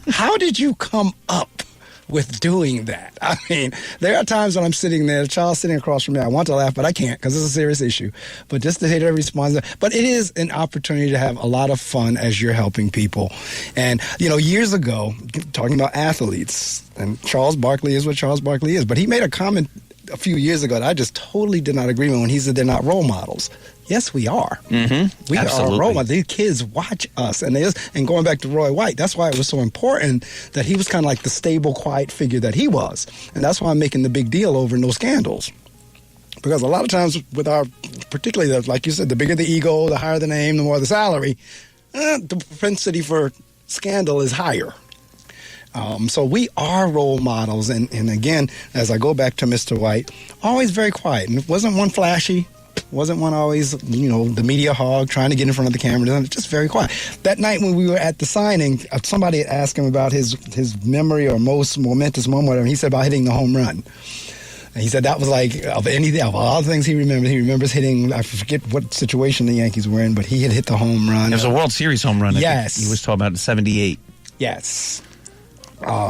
Speaker 1: how did you come up with doing that?" I mean, there are times when I'm sitting there, the child's sitting across from me. I want to laugh, but I can't because it's a serious issue. But just to hear their response, but it is an opportunity to have a lot of fun as you're helping people. And years ago, talking about athletes, and Charles Barkley is what Charles Barkley is, but he made a comment a few years ago that I just totally did not agree with when he said they're not role models. Yes, we are.
Speaker 2: Mm-hmm.
Speaker 1: We
Speaker 2: Absolutely.
Speaker 1: are role models. These kids watch us. And going back to Roy White, that's why it was so important that he was kind of like the stable, quiet figure that he was. And that's why I'm making the big deal over no scandals. Because a lot of times with particularly, like you said, the bigger the ego, the higher the name, the more the salary, the propensity for scandal is higher. So we are role models. And again, as I go back to Mr. White, always very quiet. And it wasn't one flashy. Wasn't one always, the media hog trying to get in front of the camera. Just very quiet. That night when we were at the signing, somebody had asked him about his memory or most momentous moment, whatever. He said about hitting the home run. And he said that was like, of all the things he remembers hitting, I forget what situation the Yankees were in, but he had hit the home run.
Speaker 2: It was a World Series home run.
Speaker 1: Yes.
Speaker 2: He was talking about in 78.
Speaker 1: Yes.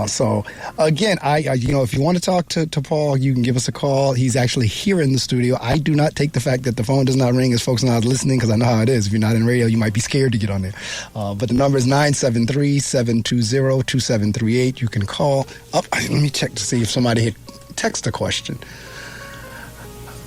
Speaker 1: So again, if you want to talk to Paul, you can give us a call. He's actually here in the studio. I do not take the fact that the phone does not ring as folks are not listening, because I know how it is. If you're not in radio, you might be scared to get on there. But the number is 973-720-2738. You can call up. Let me check to see if somebody had text a question.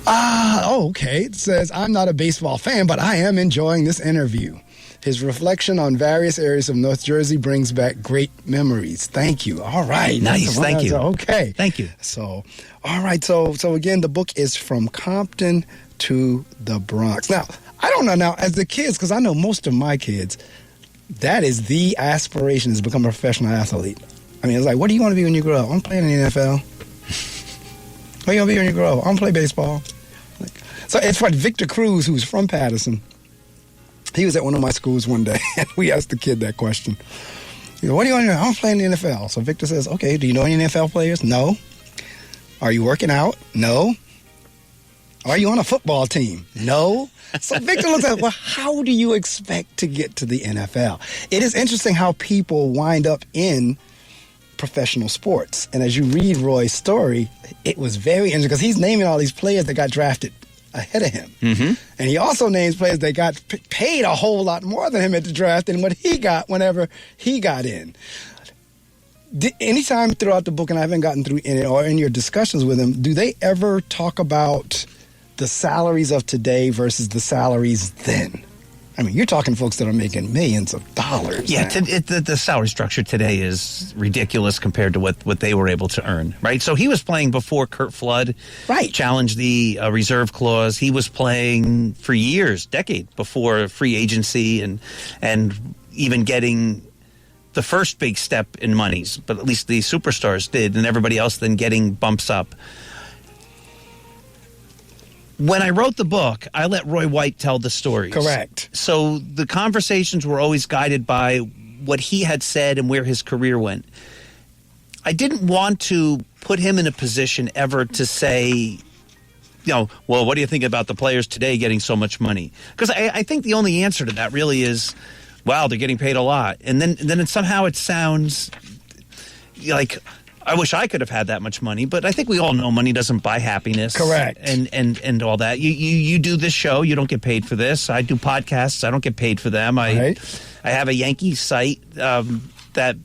Speaker 1: Okay. It says, I'm not a baseball fan, but I am enjoying this interview. His reflection on various areas of North Jersey brings back great memories. Thank you. All right.
Speaker 2: Nice. Thank you.
Speaker 1: Okay.
Speaker 2: Thank you.
Speaker 1: So, all right. So again, the book is From Compton to the Bronx. Now, I don't know now, as the kids, because I know most of my kids, that is the aspiration, is to become a professional athlete. I mean, it's like, what do you want to be when you grow up? I'm playing in the NFL. What are you going to be when you grow up? I'm going to play baseball. So it's like Victor Cruz, who's from Patterson. He was at one of my schools one day, and we asked the kid that question. What do you want to do? I'm playing in the NFL. So Victor says, okay, do you know any NFL players? No. Are you working out? No. Are you on a football team? No. So Victor looks at, well, how do you expect to get to the NFL? It is interesting how people wind up in professional sports. And as you read Roy's story, it was very interesting, because he's naming all these players that got drafted ahead of him. Mm-hmm. And he also names players that got paid a whole lot more than him at the draft than what he got whenever he got in. Anytime throughout the book, and I haven't gotten through in it, or in your discussions with him, do they ever talk about the salaries of today versus the salaries then? I mean, you're talking folks that are making millions of dollars.
Speaker 2: Yeah, the salary structure today is ridiculous compared to what they were able to earn, right? So he was playing before Curt Flood challenged the reserve clause. He was playing for years, decade before free agency and even getting the first big step in monies. But at least the superstars did, and everybody else then getting bumps up. When I wrote the book, I let Roy White tell the stories.
Speaker 1: Correct.
Speaker 2: So the conversations were always guided by what he had said and where his career went. I didn't want to put him in a position ever to say, well, what do you think about the players today getting so much money? Because I think the only answer to that really is, wow, they're getting paid a lot. And then somehow it sounds like, I wish I could have had that much money, but I think we all know money doesn't buy happiness. Correct. And all that. You do this show, you don't get paid for this. I do podcasts, I don't get paid for them. I have a Yankee site that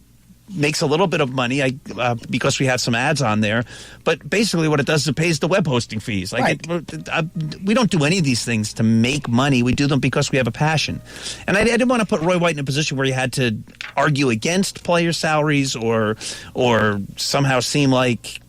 Speaker 2: makes a little bit of money because we have some ads on there. But basically what it does is it pays the web hosting fees. We don't do any of these things to make money. We do them because we have a passion. And I didn't want to put Roy White in a position where he had to argue against player salaries or somehow seem like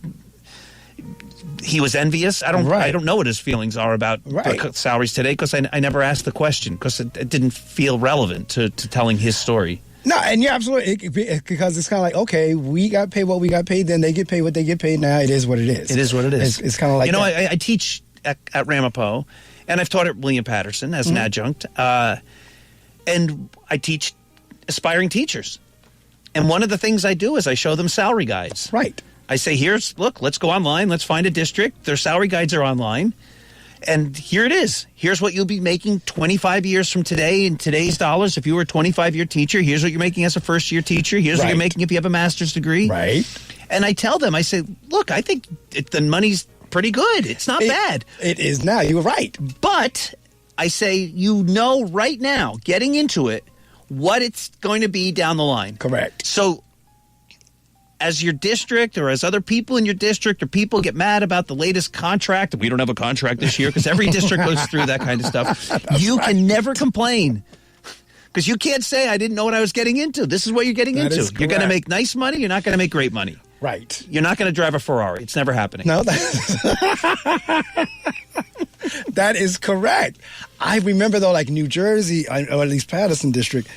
Speaker 2: he was envious. I don't know what his feelings are about the salaries today, because I never asked the question, because it didn't feel relevant to telling his story.
Speaker 1: No, and you're absolutely, because it's kind of like, okay, we got paid what we got paid, then they get paid what they get paid now. It is what it is.
Speaker 2: It is what it is.
Speaker 1: It's kind of like
Speaker 2: I teach at Ramapo, and I've taught at William Paterson as an adjunct, and I teach aspiring teachers. And one of the things I do is I show them salary guides.
Speaker 1: Right.
Speaker 2: I say, look, let's go online. Let's find a district. Their salary guides are online. And here it is. Here's what you'll be making 25 years from today in today's dollars. If you were a 25-year teacher, here's what you're making as a first-year teacher. Here's what you're making if you have a master's degree.
Speaker 1: Right.
Speaker 2: And I tell them, I say, look, I think the money's pretty good. It's not bad.
Speaker 1: It is now. You're right.
Speaker 2: But I say, you know right now, getting into it, what it's going to be down the line.
Speaker 1: Correct.
Speaker 2: So as your district or as other people in your district or people get mad about the latest contract, we don't have a contract this year because every district goes through that kind of stuff. You can never complain because you can't say, I didn't know what I was getting into. This is what you're getting into. You're going to make nice money. You're not going to make great money.
Speaker 1: Right.
Speaker 2: You're not going to drive a Ferrari. It's never happening.
Speaker 1: No, that is correct. I remember, though, like New Jersey, or at least Paterson District,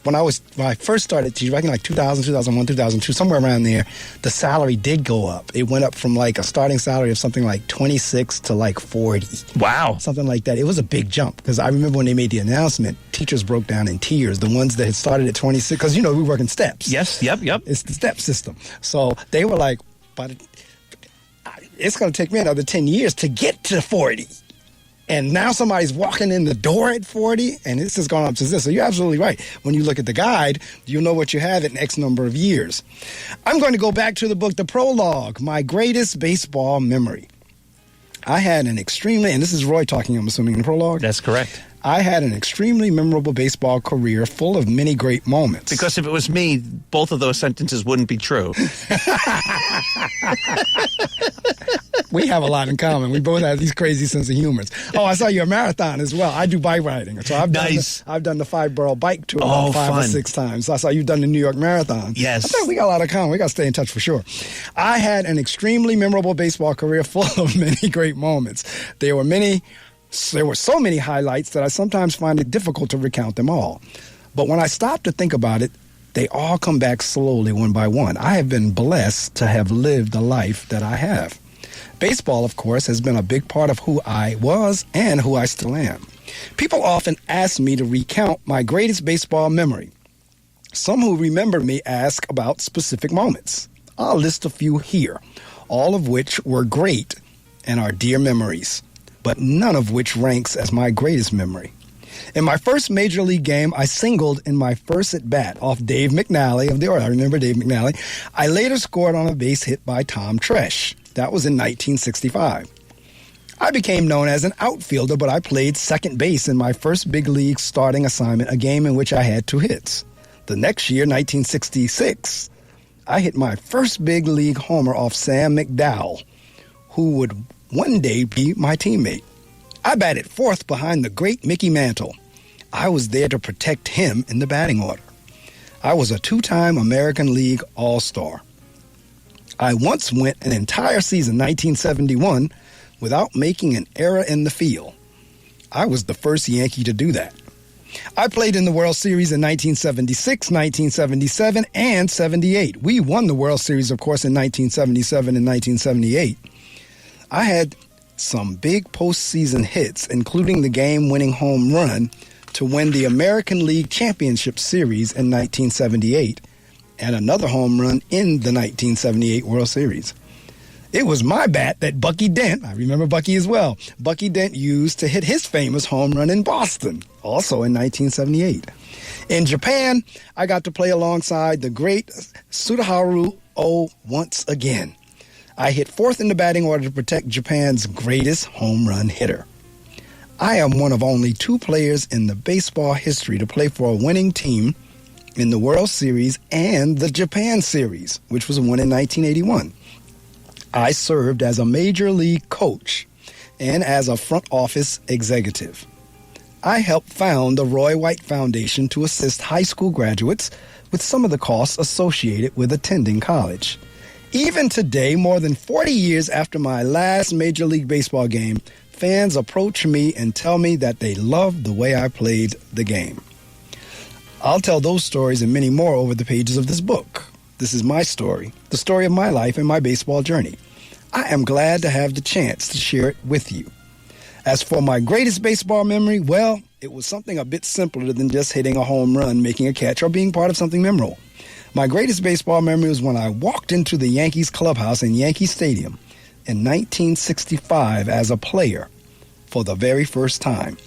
Speaker 1: when I first started teaching, back in like 2000, 2001, 2002, somewhere around there, the salary did go up. It went up from like a starting salary of something like 26 to like 40.
Speaker 2: Wow.
Speaker 1: Something like that. It was a big jump because I remember when they made the announcement, teachers broke down in tiers. The ones that had started at 26, because, we work in steps.
Speaker 2: Yes, yep.
Speaker 1: It's the step system. So they were like, but it's going to take me another 10 years to get to 40. And now somebody's walking in the door at 40, and this has gone up to this. So you're absolutely right. When you look at the guide, you'll know what you have in X number of years. I'm going to go back to the book, The Prologue, My Greatest Baseball Memory. I had an extremely, and this is Roy talking, I'm assuming, in the prologue.
Speaker 2: That's correct.
Speaker 1: I had an extremely memorable baseball career full of many great moments.
Speaker 2: Because if it was me, both of those sentences wouldn't be true.
Speaker 1: We have a lot in common. We both have these crazy sense of humors. Oh, I saw you a marathon as well. I do bike riding. So I've done the 5-borough bike tour about 5 or 6 times. So I saw you've done the New York Marathon.
Speaker 2: Yes.
Speaker 1: I think we got a lot of common. We got to stay in touch for sure. I had an extremely memorable baseball career full of many great moments. There were so many highlights that I sometimes find it difficult to recount them all. But when I stop to think about it, they all come back slowly one by one. I have been blessed to have lived the life that I have. Baseball, of course, has been a big part of who I was and who I still am. People often ask me to recount my greatest baseball memory. Some who remember me ask about specific moments. I'll list a few here, all of which were great and are dear memories, but none of which ranks as my greatest memory. In my first major league game, I singled in my first at-bat off Dave McNally of the Orioles. I remember Dave McNally. I later scored on a base hit by Tom Tresh. That was in 1965. I became known as an outfielder, but I played second base in my first big league starting assignment, a game in which I had 2 hits. The next year, 1966, I hit my first big league homer off Sam McDowell, who would one day be my teammate. I batted fourth behind the great Mickey Mantle. I was there to protect him in the batting order. I was a 2-time American League All-Star. I once went an entire season, 1971, without making an error in the field. I was the first Yankee to do that. I played in the World Series in 1976, 1977, and 78. We won the World Series, of course, in 1977 and 1978. I had some big postseason hits, including the game-winning home run to win the American League Championship Series in 1978 and another home run in the 1978 World Series. It was my bat that Bucky Dent, I remember Bucky as well, Bucky Dent used to hit his famous home run in Boston, also in 1978. In Japan, I got to play alongside the great Tsutoharu Oh once again. I hit fourth in the batting order to protect Japan's greatest home run hitter. I am one of only 2 players in the baseball history to play for a winning team in the World Series and the Japan Series, which was won in 1981. I served as a major league coach and as a front office executive. I helped found the Roy White Foundation to assist high school graduates with some of the costs associated with attending college. Even today, more than 40 years after my last Major League Baseball game, fans approach me and tell me that they loved the way I played the game. I'll tell those stories and many more over the pages of this book. This is my story, the story of my life and my baseball journey. I am glad to have the chance to share it with you. As for my greatest baseball memory, well, it was something a bit simpler than just hitting a home run, making a catch, or being part of something memorable. My greatest baseball memory was when I walked into the Yankees clubhouse in Yankee Stadium in 1965 as a player for the very first time.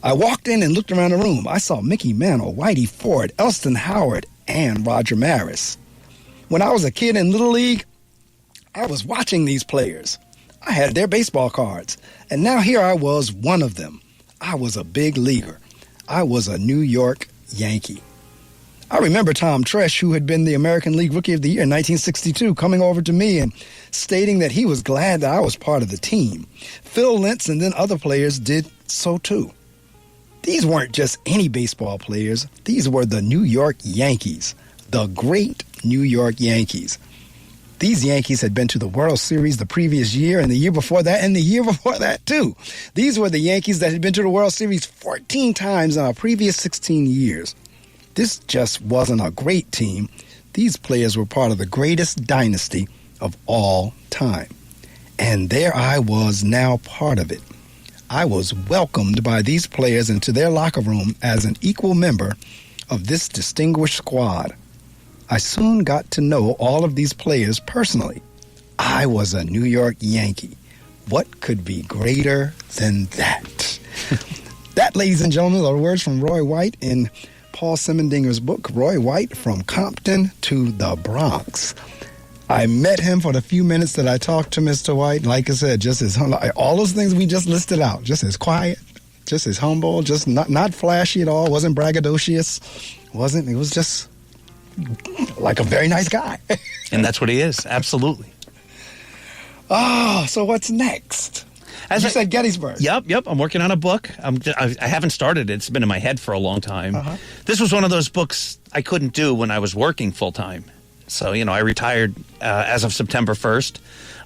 Speaker 1: I walked in and looked around the room. I saw Mickey Mantle, Whitey Ford, Elston Howard, and Roger Maris. When I was a kid in Little League, I was watching these players. I had their baseball cards, and now here I was, one of them. I was a big leaguer. I was a New York Yankee. I remember Tom Tresh, who had been the American League Rookie of the Year in 1962, coming over to me and stating that he was glad that I was part of the team. Phil Lentz and then other players did so too. These weren't just any baseball players. These were the New York Yankees, the great New York Yankees. These Yankees had been to the World Series the previous year and the year before that and the year before that too. These were the Yankees that had been to the World Series 14 times in our previous 16 years. This just wasn't a great team. These players were part of the greatest dynasty of all time. And there I was, now part of it. I was welcomed by these players into their locker room as an equal member of this distinguished squad. I soon got to know all of these players personally. I was a New York Yankee. What could be greater than that? That, ladies and gentlemen, are words from Roy White in Paul Semendinger's book, Roy White, From Compton to the Bronx. I met him for the few minutes that I talked to Mr. White. Like I said, just as all those things we just listed out, just as quiet, just as humble, just not flashy at all, wasn't braggadocious, it was just like a very nice guy.
Speaker 2: And that's what he is, absolutely.
Speaker 1: Oh, so what's next? As you said, Gettysburg.
Speaker 2: Yep. I'm working on a book. I haven't started it. It's been in my head for a long time. Uh-huh. This was one of those books I couldn't do when I was working full-time. So, I retired as of September 1st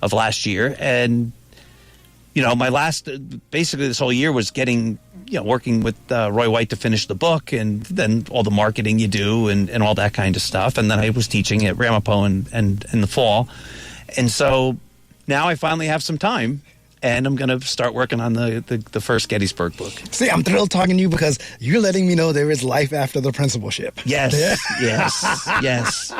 Speaker 2: of last year. And, my last, basically this whole year was working with Roy White to finish the book and then all the marketing you do and all that kind of stuff. And then I was teaching at Ramapo and in the fall. And so now I finally have some time. And I'm going to start working on the first Gettysburg book.
Speaker 1: See, I'm thrilled talking to you because you're letting me know there is life after the principalship.
Speaker 2: Yes, yes.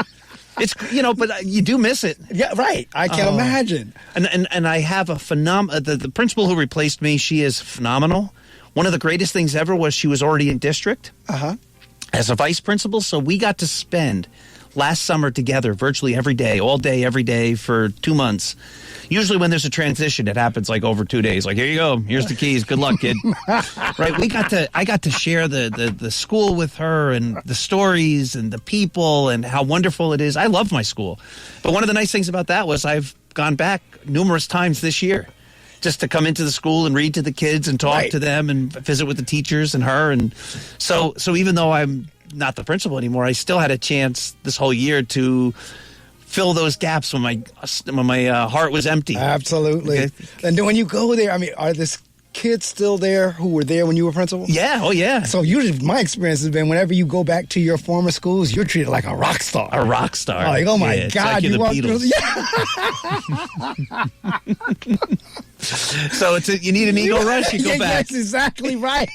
Speaker 2: It's, but you do miss it.
Speaker 1: Yeah, right. I can imagine.
Speaker 2: And I have a the principal who replaced me, she is phenomenal. One of the greatest things ever was she was already in district as a vice principal. So we got to spend last summer together virtually every day, all day, every day for 2 months. Usually when there's a transition, it happens like over 2 days. Like, here you go. Here's the keys. Good luck, kid. Right? I got to share the school with her and the stories and the people and how wonderful it is. I love my school. But one of the nice things about that was I've gone back numerous times this year just to come into the school and read to the kids and talk to them and visit with the teachers and her. And so even though I'm not the principal anymore, I still had a chance this whole year to fill those gaps when my heart was empty.
Speaker 1: Absolutely. Okay. And then when you go there, are the kids still there who were there when you were principal?
Speaker 2: Yeah. Oh, yeah.
Speaker 1: So usually my experience has been whenever you go back to your former schools, you're treated like a rock star.
Speaker 2: A rock star.
Speaker 1: Like, oh, my God.
Speaker 2: Like
Speaker 1: you
Speaker 2: the
Speaker 1: walk
Speaker 2: Beatles. Yeah. So you need an ego rush, you go back.
Speaker 1: That's exactly right.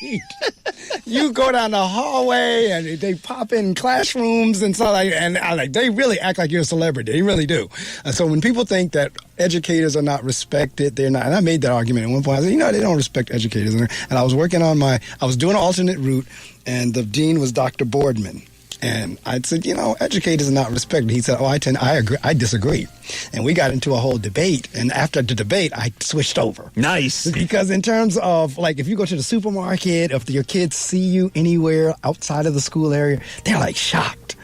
Speaker 1: You go down the hallway and they pop in classrooms and stuff and they really act like you're a celebrity. They really do. So when people think that educators are not respected, they're not. And I made that argument at one point. I said, they don't respect educators. And I was working on I was doing an alternate route, and the dean was Dr. Boardman. And I said, educators are not respected. He said, I agree. I disagree. And we got into a whole debate. And after the debate, I switched over.
Speaker 2: Nice.
Speaker 1: Because in terms of, if you go to the supermarket, if your kids see you anywhere outside of the school area, they're, shocked.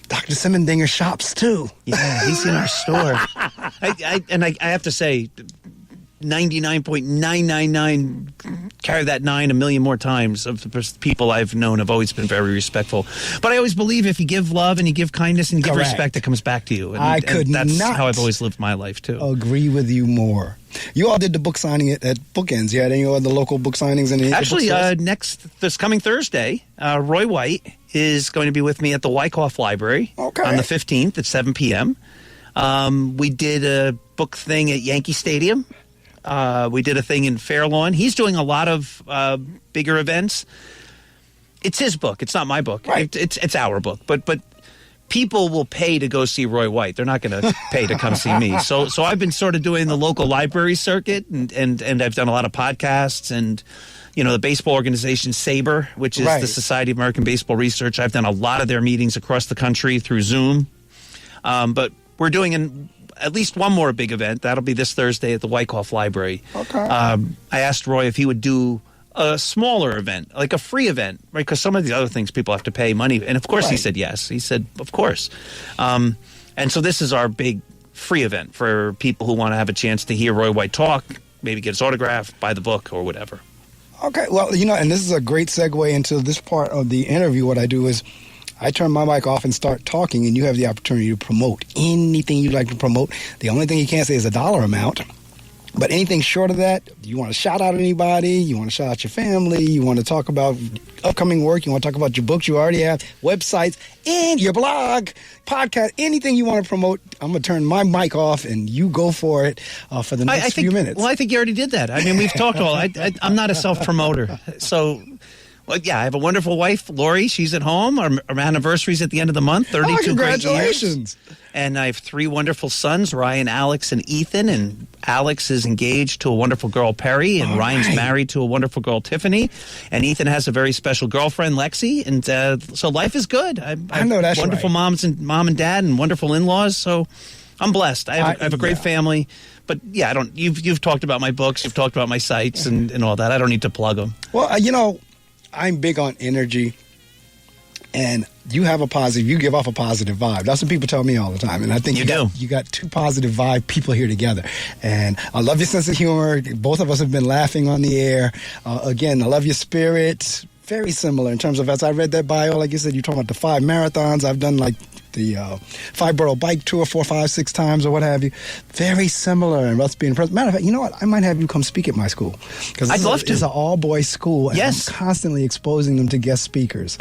Speaker 1: Dr. Semendinger shops, too.
Speaker 2: Yeah, he's in our store. I have to say, 99.999 carry that 9 a million more times of the people I've known have always been very respectful. But I always believe if you give love and you give kindness and you give respect, it comes back to you. And that's how I've always lived my life, too.
Speaker 1: Agree with you more. You all did the book signing at Bookends. You had any other local book signings?
Speaker 2: Actually, this coming Thursday, Roy White is going to be with me at the Wyckoff Library on the 15th at 7 p.m. We did a book thing at Yankee Stadium. We did a thing in Fairlawn. He's doing a lot of bigger events. It's his book. It's not my book.
Speaker 1: Right.
Speaker 2: It's our book. But people will pay to go see Roy White. They're not going to pay to come see me. So I've been sort of doing the local library circuit, and I've done a lot of podcasts, and the baseball organization SABR, which is the Society of American Baseball Research. I've done a lot of their meetings across the country through Zoom. But we're doing at least one more big event. That'll be this Thursday at the Wyckoff Library.
Speaker 1: Okay.
Speaker 2: I asked Roy if he would do a smaller event, like a free event, right? Because some of the other things people have to pay money. And of course he said yes. He said, of course. And so this is our big free event for people who want to have a chance to hear Roy White talk, maybe get his autograph, buy the book, or whatever.
Speaker 1: Okay, well, and this is a great segue into this part of the interview. What I do is I turn my mic off and start talking, and you have the opportunity to promote anything you'd like to promote. The only thing you can't say is a dollar amount. But anything short of that, you want to shout out anybody, you want to shout out your family, you want to talk about upcoming work, you want to talk about your books you already have, websites, and your blog, podcast, anything you want to promote, I'm going to turn my mic off and you go for it for the next few minutes.
Speaker 2: Well, I think you already did that. I mean, we've talked all. I'm not a self-promoter. So, well, yeah, I have a wonderful wife, Lori. She's at home. Our anniversary's at the end of the month, 32
Speaker 1: congratulations.
Speaker 2: Great years. And I have 3 wonderful sons, Ryan, Alex, and Ethan. And Alex is engaged to a wonderful girl, Perry. And Ryan's married to a wonderful girl, Tiffany. And Ethan has a very special girlfriend, Lexi. And so life is good. I know that's wonderful mom and dad and wonderful in-laws. So I'm blessed. I have a great family. But yeah, you've talked about my books. You've talked about my sites and all that. I don't need to plug them.
Speaker 1: Well, I'm big on energy. And you give off a positive vibe. That's what people tell me all the time. And I think you got 2 positive vibe people here together. And I love your sense of humor. Both of us have been laughing on the air. Again, I love your spirit. Very similar in terms of, as I read that bio, like you said, you're talking about the 5 marathons. I've done like the 5-borough bike tour 4, 5, 6 times or what have you. Very similar in us being present. Matter of fact, you know what? I might have you come speak at my school.
Speaker 2: I'd love to.
Speaker 1: It's an all-boys school, and I'm constantly exposing them to guest speakers.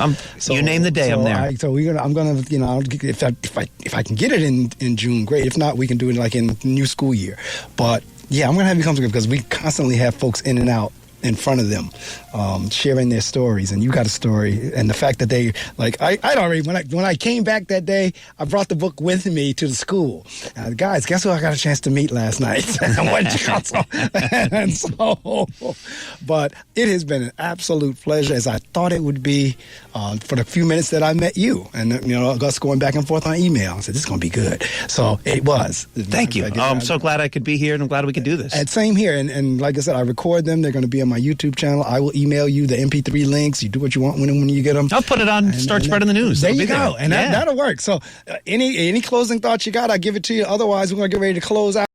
Speaker 2: You name the day, I'm there.
Speaker 1: I'm gonna, if I can get it in June, great. If not, we can do it like in the new school year. But yeah, I'm gonna have you come because we constantly have folks in and out in front of them, sharing their stories, and you got a story, and the fact that they when I came back that day, I brought the book with me to the school. Guys, guess who I got a chance to meet last night? But it has been an absolute pleasure, as I thought it would be for the few minutes that I met you, and us going back and forth on email. I said, this is going to be good. So it was.
Speaker 2: Thank you. I'm so glad I could be here, and I'm glad we could do this.
Speaker 1: And same here, and like I said, I record them. They're going to be on my YouTube channel. I will email you the MP3 links. You do what you want when you get them.
Speaker 2: I'll put it on, start spreading the news.
Speaker 1: There you go. And that'll work. So any closing thoughts you got, I'll give it to you. Otherwise, we're going to get ready to close out.